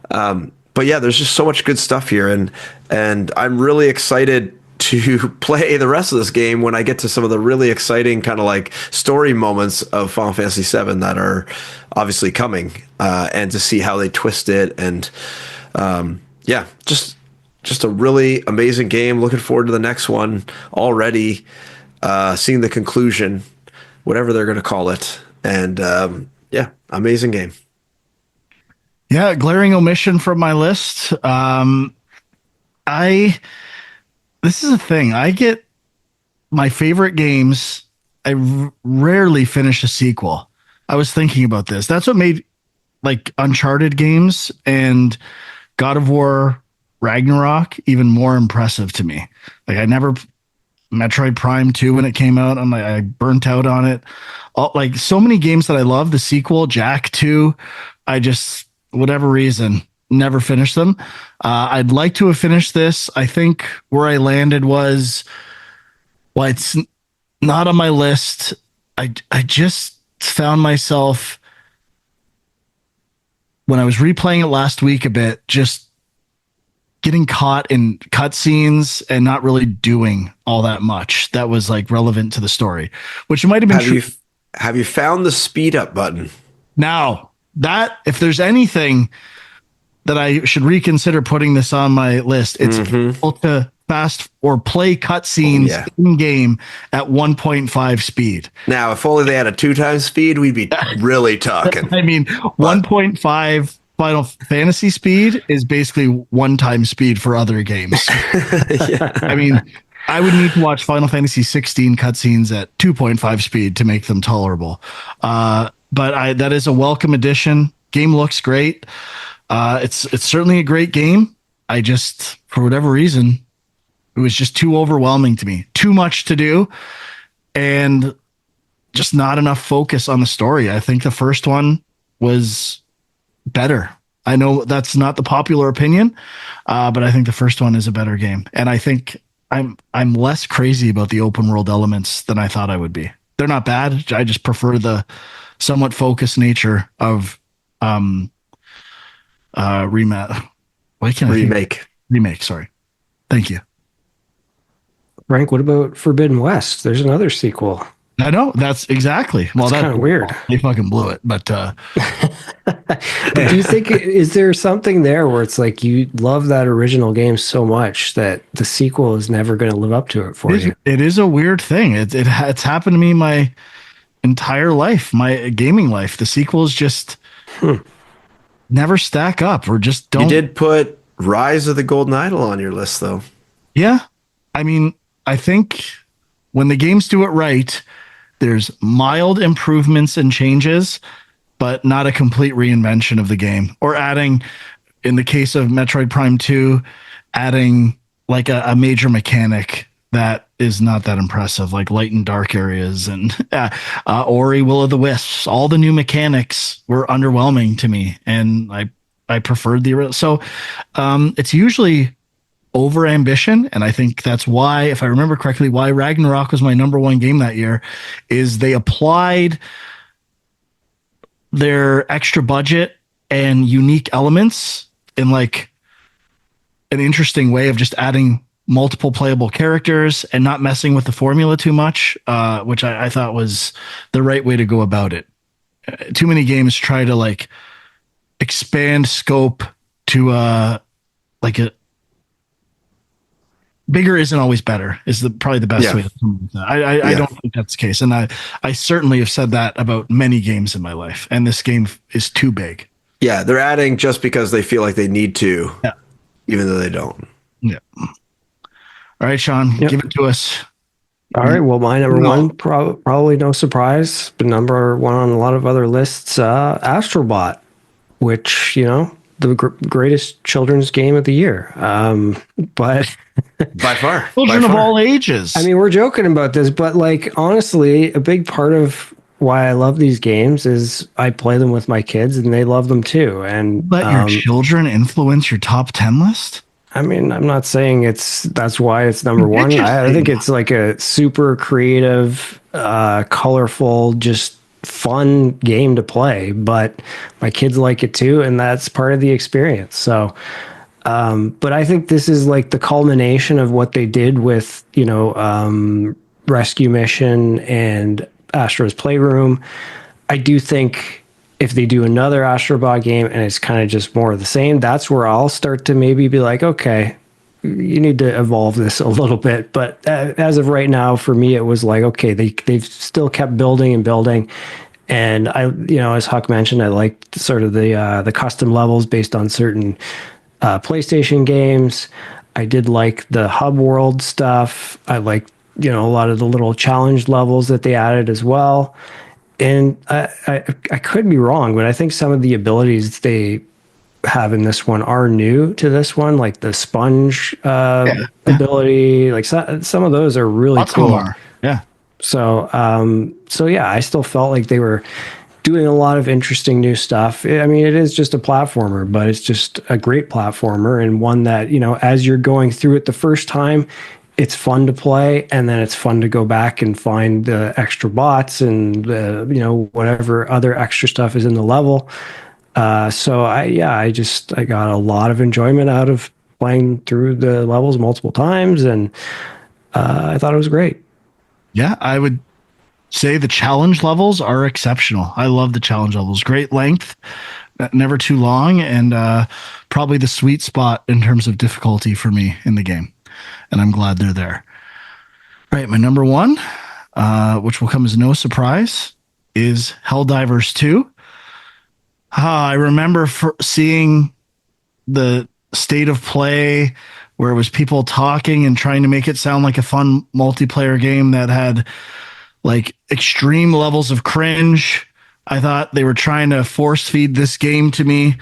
But yeah, there's just so much good stuff here, and I'm really excited to play the rest of this game when I get to some of the really exciting kind of like story moments of Final Fantasy VII that are obviously coming, and to see how they twist it. And yeah, just a really amazing game. Looking forward to the next one already, seeing the conclusion, whatever they're going to call it. And yeah, amazing game. Yeah, glaring omission from my list. I This is a thing. I get my favorite games. Rarely finish a sequel. I was thinking about this. That's what made like Uncharted games and God of War Ragnarok even more impressive to me. Like I never Metroid Prime 2 when it came out, I burnt out on it. Like so many games that I love, the sequel, Jack 2, I just, whatever reason, never finished them. I'd like to have finished this. I think where I landed was, well, it's not on my list. I just found myself when I was replaying it last week a bit, just getting caught in cutscenes and not really doing all that much that was like relevant to the story, which might have been true. Have you found the speed up button? Now, that if there's anything that I should reconsider putting this on my list, it's able to fast or play cutscenes in game at 1.5 speed. Now, if only they had a 2 times speed, we'd be really talking. I mean, 1.5 Final Fantasy speed is basically 1 time speed for other games. I mean, I would need to watch Final Fantasy 16 cutscenes at 2.5 speed to make them tolerable. But that is a welcome addition. Game looks great. It's certainly a great game. I just, for whatever reason, it was just too overwhelming to me. Too much to do, and just not enough focus on the story. I think the first one was better. I know that's not the popular opinion, but I think the first one is a better game. And I think I'm less crazy about the open world elements than I thought I would be. They're not bad. I just prefer the somewhat focused nature of remake. Sorry. Thank you. Frank, what about Forbidden West? There's another sequel. I know, that's exactly. Well, that's kind of weird. They fucking blew it, but do you think, is there something there where it's like you love that original game so much that the sequel is never going to live up to it for you? It is a weird thing. It's happened to me my entire life, my gaming life. The sequels just never stack up, or just don't. You did put Rise of the Golden Idol on your list, though. Yeah, I mean, I think when the games do it right, there's mild improvements and changes, but not a complete reinvention of the game. Or adding, in the case of Metroid Prime 2, adding like a major mechanic that is not that impressive, like light and dark areas and Ori Will of the Wisps. All the new mechanics were underwhelming to me, and I preferred the original. So it's usually over ambition, and I think that's why, if I remember correctly, why Ragnarok was my number one game that year, is they applied their extra budget and unique elements in like an interesting way of just adding multiple playable characters and not messing with the formula too much, which I thought was the right way to go about it. Too many games try to like expand scope to like a bigger isn't always better is probably the best way to that. I don't think that's the case. And I certainly have said that about many games in my life. And this game is too big. Yeah, they're adding just because they feel like they need to. Yeah. even though they don't. Yeah. All right, Sean, Yep. give it to us. All right. Well, my number No. one, probably no surprise, but number one on a lot of other lists, Astrobot, which, the greatest children's game of the year. But By Children of far. all I ages. mean, we're joking about this, but like, honestly, a big part of why I love these games is I play them with my kids and they love them too. And, Let your children influence your top 10 list? I mean, I'm not saying that's why it's number one. I think Interesting. it's like a super creative, colorful, just fun game to play. But my kids like it too, and that's part of the experience. So, but I think this is like the culmination of what they did with Rescue Mission and Astro's Playroom. I do think if they do another Astrobot game and it's kind of just more of the same, that's where I'll start to maybe be like, okay, you need to evolve this a little bit. But as of right now, for me, it was like, okay, they've still kept building and building. And I, as Huck mentioned, I liked sort of the custom levels based on certain PlayStation games. I did like the hub world stuff. I liked, a lot of the little challenge levels that they added as well. And I could be wrong, but I think some of the abilities they have in this one are new to this one, like the sponge Yeah. ability. Like some of those are really Lots of them cool. are. Yeah. So yeah, I still felt like they were doing a lot of interesting new stuff. I mean, it is just a platformer, but it's just a great platformer and one that, as you're going through it the first time, it's fun to play, and then it's fun to go back and find the extra bots and whatever other extra stuff is in the level. So I got a lot of enjoyment out of playing through the levels multiple times, and I thought it was great. Yeah. I would say the challenge levels are exceptional. I love the challenge levels. Great length, never too long, and probably the sweet spot in terms of difficulty for me in the game. And I'm glad they're there. All right, my number one, which will come as no surprise, is Helldivers 2. I remember seeing the state of play where it was people talking and trying to make it sound like a fun multiplayer game that had like extreme levels of cringe. I thought they were trying to force feed this game to me,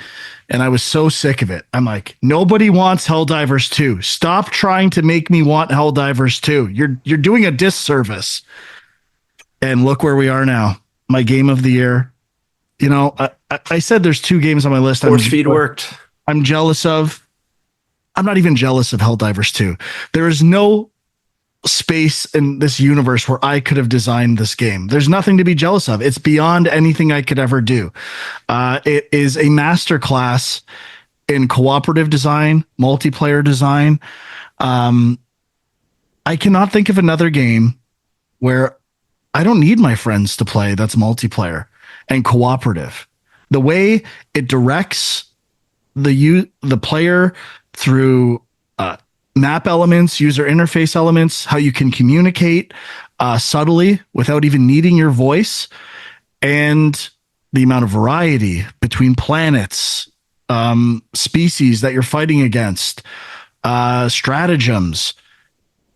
and I was so sick of it. I'm like, nobody wants Helldivers 2. Stop trying to make me want Helldivers 2. You're doing a disservice. And look where we are now. My game of the year. I said there's two games on my list. Force feed worked. I'm jealous of. I'm not even jealous of Helldivers 2. There is no space in this universe where I could have designed this game. There's nothing to be jealous of. It's beyond anything I could ever do. It is a masterclass in cooperative design, multiplayer design. I cannot think of another game where I don't need my friends to play that's multiplayer and cooperative. The way it directs the player through map elements, user interface elements, how you can communicate subtly without even needing your voice, and the amount of variety between planets, species that you're fighting against, stratagems,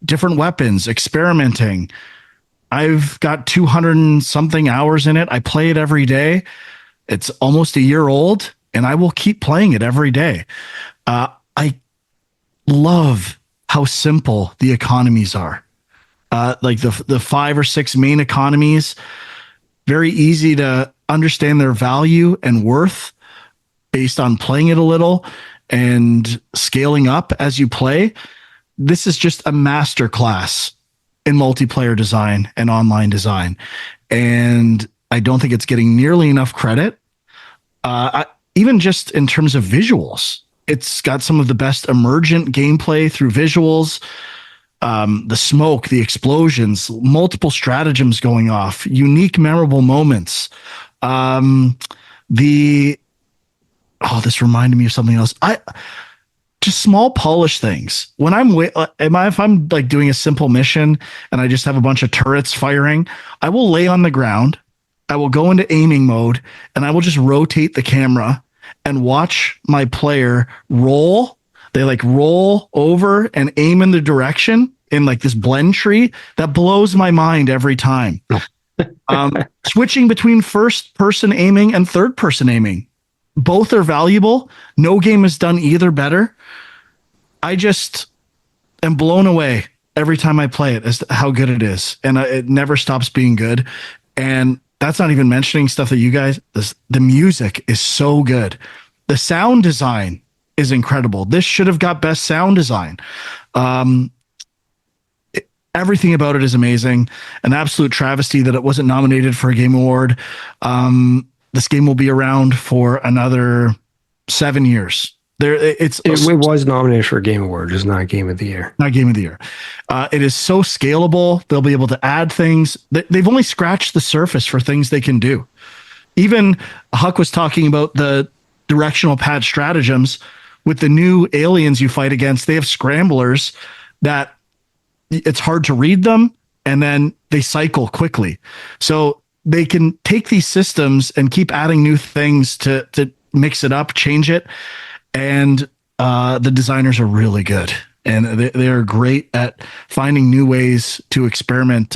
different weapons, experimenting. I've got 200 and something hours in it. I play it every day. It's almost a year old, and I will keep playing it every day. I love how simple the economies are. Like the 5 or 6 main economies, very easy to understand their value and worth based on playing it a little and scaling up as you play. This is just a master class in multiplayer design and online design. And I don't think it's getting nearly enough credit. Even just in terms of visuals, it's got some of the best emergent gameplay through visuals. The smoke, the explosions, multiple stratagems going off, unique, memorable moments. This reminded me of something else. Just small polish things. When if I'm like doing a simple mission and I just have a bunch of turrets firing, I will lay on the ground. I will go into aiming mode and I will just rotate the camera and watch my player roll. they like roll over and aim in the direction in like this blend tree that blows my mind every time. Switching between first person aiming and third person aiming, both are valuable. No game has done either better. I just am blown away every time I play it as to how good it is, and it never stops being good. And that's not even mentioning stuff that you guys. The music is so good. The sound design is incredible. This should have got best sound design. Everything about it is amazing. An absolute travesty that it wasn't nominated for a Game Award. This game will be around for another 7 years. It was nominated for a Game Award, just not Game of the Year. Not Game of the Year. It is so scalable. They'll be able to add things. They've only scratched the surface for things they can do. Even Huck was talking about the directional pad stratagems. With the new aliens you fight against, they have scramblers that it's hard to read them, and then they cycle quickly. So they can take these systems and keep adding new things to mix it up, change it. And the designers are really good, and they are great at finding new ways to experiment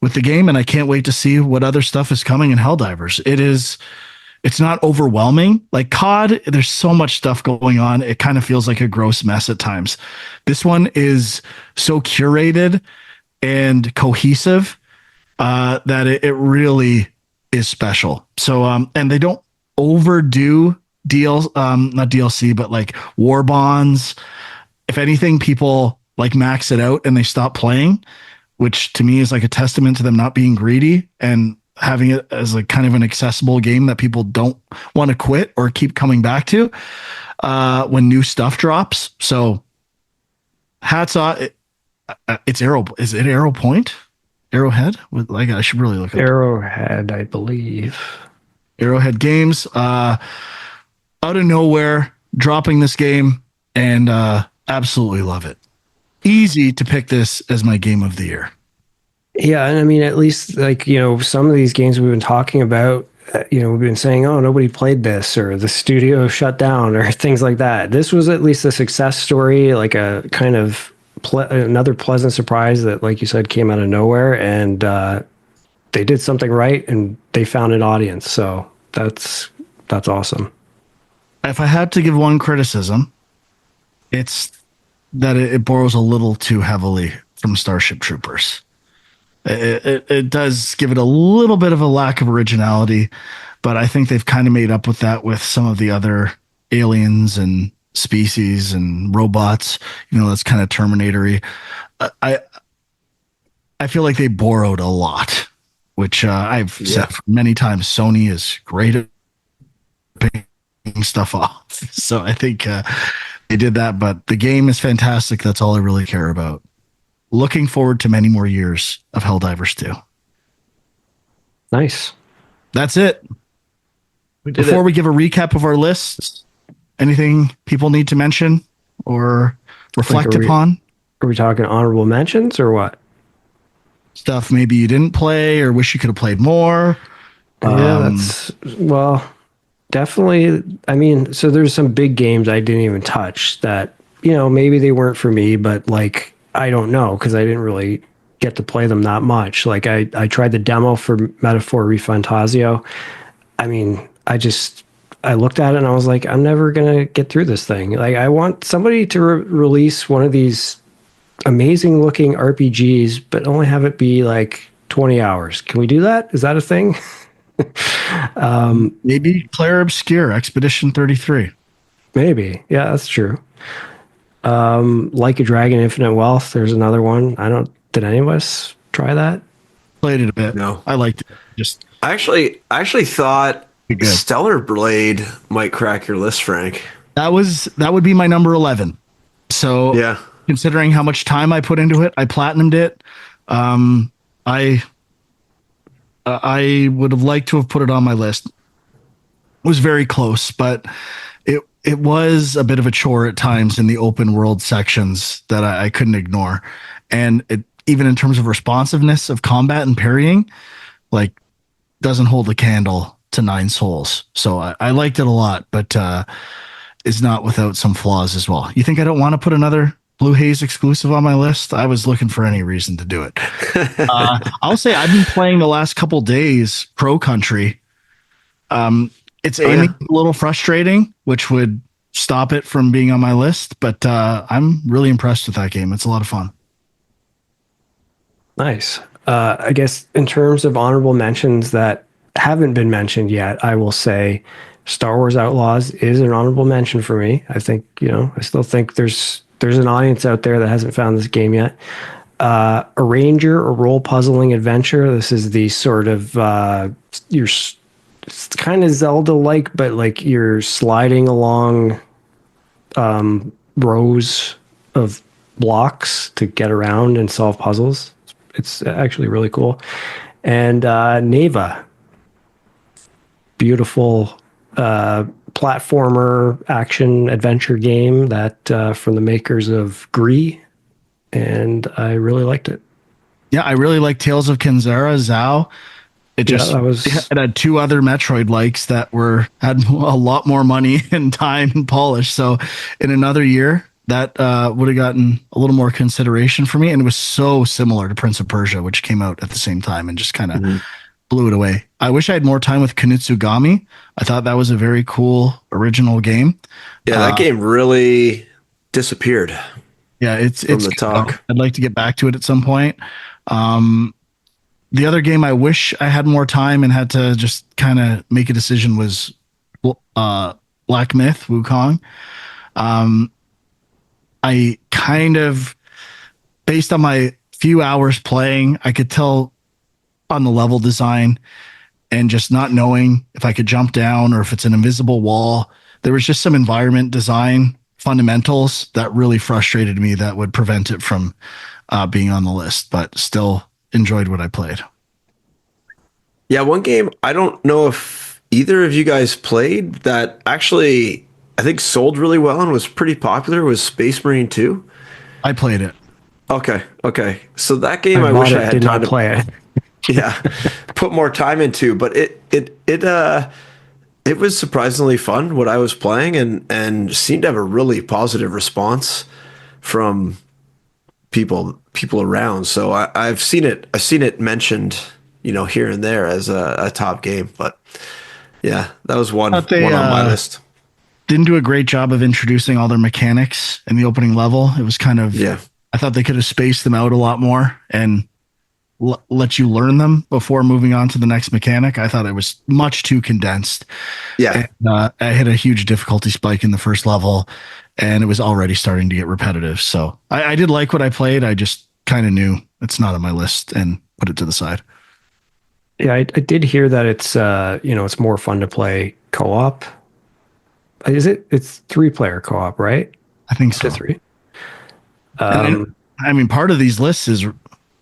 with the game. And I can't wait to see what other stuff is coming in Helldivers. It's not overwhelming. Like COD, there's so much stuff going on. It kind of feels like a gross mess at times. This one is so curated and cohesive that it really is special. So, and they don't overdo not DLC, but like war bonds. If anything, people like max it out and they stop playing, which to me is like a testament to them not being greedy and having it as like kind of an accessible game that people don't want to quit or keep coming back to when new stuff drops. So hats off. It's Arrow. Is it Arrow Point? Arrowhead? Like I should really look at Arrowhead, I believe. Arrowhead Games. Out of nowhere, dropping this game, and absolutely love it. Easy to pick this as my game of the year. Yeah, and I mean, at least like, some of these games we've been talking about, we've been saying, oh, nobody played this, or the studio shut down, or things like that. This was at least a success story, like a kind of another pleasant surprise that, like you said, came out of nowhere, and they did something right, and they found an audience. So that's awesome. If I had to give one criticism, it's that it borrows a little too heavily from Starship Troopers. It does give it a little bit of a lack of originality, but I think they've kind of made up with that with some of the other aliens and species and robots. That's kind of Terminator-y. I feel like they borrowed a lot, which I've said many times. Sony is great at picking stuff off, so I think they did that. But the game is fantastic. That's all I really care about. Looking forward to many more years of Helldivers 2. Nice. That's it. Before we give a recap of our lists, anything people need to mention or reflect upon? Are we talking honorable mentions or what? Stuff maybe you didn't play or wish you could have played more. Yeah, definitely. I mean, so there's some big games I didn't even touch that, maybe they weren't for me, but like, I don't know, because I didn't really get to play them that much. Like I tried the demo for Metaphor Refantasio. I mean, I looked at it and I was like, I'm never going to get through this thing. Like I want somebody to release one of these amazing looking RPGs, but only have it be like 20 hours. Can we do that? Is that a thing? Maybe Claire Obscure, Expedition 33. Maybe. Yeah, that's true. Like a Dragon, Infinite Wealth. There's another one. Did any of us try that? Played it a bit. No, I liked it. I actually thought Stellar Blade might crack your list, Frank. That would be my number 11. So yeah, considering how much time I put into it, I platinumed it. I would have liked to have put it on my list. It was very close, but it was a bit of a chore at times in the open world sections that I couldn't ignore. And even in terms of responsiveness of combat and parrying, like doesn't hold a candle to Nine Souls. So I liked it a lot, but is not without some flaws as well. You think I don't want to put another Blue Haze exclusive on my list? I was looking for any reason to do it. I'll say I've been playing the last couple days Pro Country. It's Oh yeah. aiming a little frustrating, which would stop it from being on my list, but I'm really impressed with that game. It's a lot of fun. Nice. I guess in terms of honorable mentions that haven't been mentioned yet, I will say Star Wars Outlaws is an honorable mention for me. I think, I still think there's an audience out there that hasn't found this game yet. A Ranger, a role puzzling adventure. This is the sort of it's kind of Zelda-like, but like you're sliding along rows of blocks to get around and solve puzzles. It's actually really cool. And Neva, beautiful platformer action adventure game that from the makers of Gree, and I really liked it. Yeah, I really like Tales of Kenzera Zao. It Yeah, just that was it had two other Metroid likes that had a lot more money and time and polish. So in another year, that would have gotten a little more consideration for me. And it was so similar to Prince of Persia, which came out at the same time and just kind of blew it away. I wish I had more time with Konutsugami. I thought that was a very cool original game. Yeah, that game really disappeared Yeah, from it's the good, though. talk. I'd like to get back to it at some point. The other game I wish I had more time and had to just kind of make a decision was Black Myth Wukong. I kind of, based on my few hours playing, I could tell on the level design and just not knowing if I could jump down or if it's an invisible wall. There was just some environment design fundamentals that really frustrated me that would prevent it from being on the list, but still enjoyed what I played. Yeah, one game I don't know if either of you guys played that actually I think sold really well and was pretty popular was Space Marine 2. I played it. Okay. So that game I I bought wish it, I had did time not to play it. yeah, put more time into, but it was surprisingly fun what I was playing and seemed to have a really positive response from people around. So I've seen it mentioned, here and there as a top game, but yeah, that was one Thought they on my list. didn't do a great job of introducing all their mechanics in the opening level. It was kind of, Yeah. I thought they could have spaced them out a lot more and let you learn them before moving on to the next mechanic. I thought it was much too condensed. Yeah. And, I hit a huge difficulty spike in the first level, and it was already starting to get repetitive. So I did like what I played. I just kind of knew it's not on my list and put it to the side. Yeah, I did hear that it's it's more fun to play co-op. Is it? It's 3-player co-op, right? I think Up to so. 3. And I mean, part of these lists is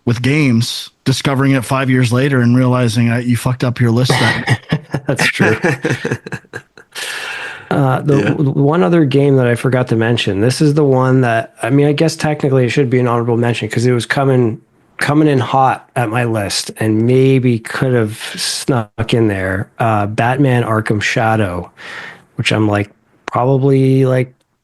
with games discovering it 5 years later and realizing you fucked up your list. That's true. The one other game that I forgot to mention. This is the one that I guess technically it should be an honorable mention because it was coming in hot at my list and maybe could have snuck in there. Batman Arkham Shadow, which I'm probably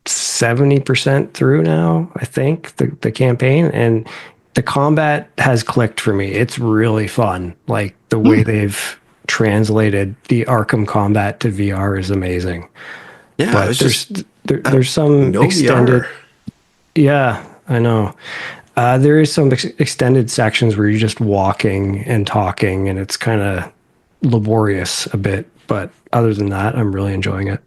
70% through now, I think, the campaign, and the combat has clicked for me. It's really fun. Like the way they've translated the Arkham combat to VR is amazing. Yeah, But it was just there's some no extended. VR. Yeah, I know. There is some extended sections where you're just walking and talking, and it's kind of laborious a bit. But other than that, I'm really enjoying it.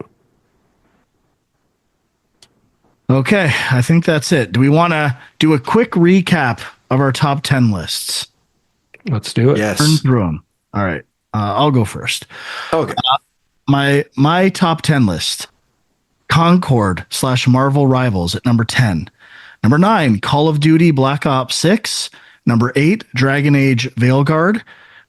Okay, I think that's it. Do we want to do a quick recap of our top 10 lists? Let's do it. Turn Yes. through them. All right, I'll go first. Okay. My top 10 list: Concord / Marvel Rivals at number 10. Number 9, Call of Duty Black Ops 6. Number 8, Dragon Age Veilguard.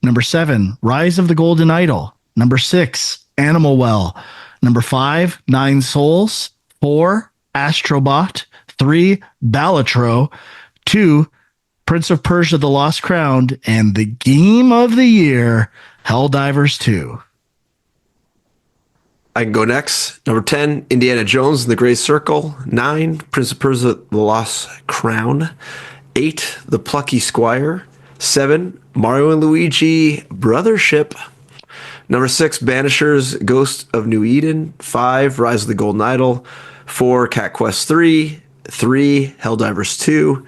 Number 7, Rise of the Golden Idol. Number 6, Animal Well. Number 5, Nine Souls. 4, Astrobot. 3, Balatro. 2, Prince of Persia The Lost Crown. And the game of the year, Helldivers 2. I can go next. Number 10, Indiana Jones and the Great Circle. 9, Prince of Persia, The Lost Crown. 8, The Plucky Squire. 7, Mario and Luigi, Brothership. Number 6, Banishers, Ghost of New Eden. 5, Rise of the Golden Idol. 4, Cat Quest 3. 3, Helldivers 2.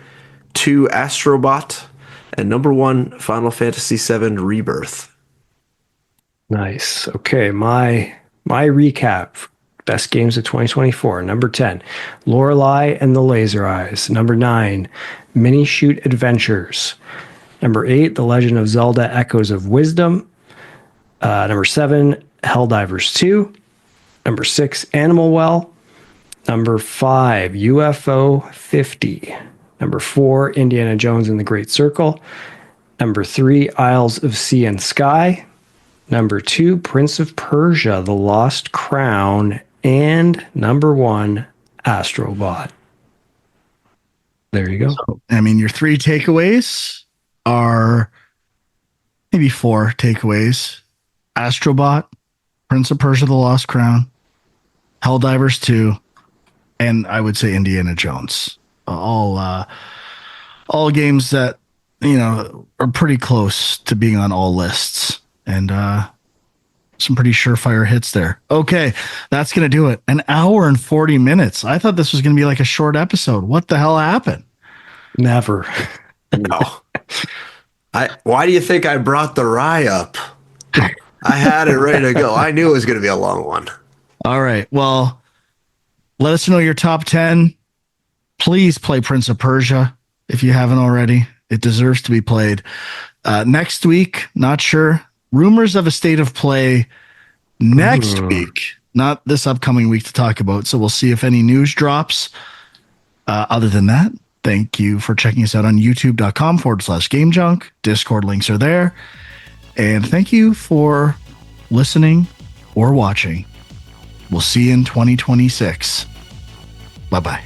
2, Astrobot. And number 1, Final Fantasy VII Rebirth. Nice. Okay, my recap. Best games of 2024. Number 10, Lorelei and the Laser Eyes. Number 9, Mini Shoot Adventures. Number 8, The Legend of Zelda Echoes of Wisdom. Number 7, Helldivers 2. Number 6, Animal Well. Number 5, UFO 50. Number 4, Indiana Jones and the Great Circle. Number 3, Isles of Sea and Sky. Number 2, Prince of Persia, The Lost Crown. And number 1, Astrobot. There you go. So, I mean, your 3 takeaways are maybe 4 takeaways. Astrobot, Prince of Persia, The Lost Crown, Helldivers 2, and I would say Indiana Jones. All games that, are pretty close to being on all lists. And some pretty surefire hits there. Okay, that's going to do it. 1 hour and 40 minutes. I thought this was going to be like a short episode. What the hell happened? Never. No. Why do you think I brought the rye up? I had it ready to go. I knew it was going to be a long one. All right. Well, let us know your top 10. Please play Prince of Persia if you haven't already. It deserves to be played. Next week, not sure. Rumors of a state of play next week, not this upcoming week to talk about. So we'll see if any news drops. Other than that, thank you for checking us out on youtube.com/Game Junk. Discord links are there. And thank you for listening or watching. We'll see you in 2026. Bye-bye.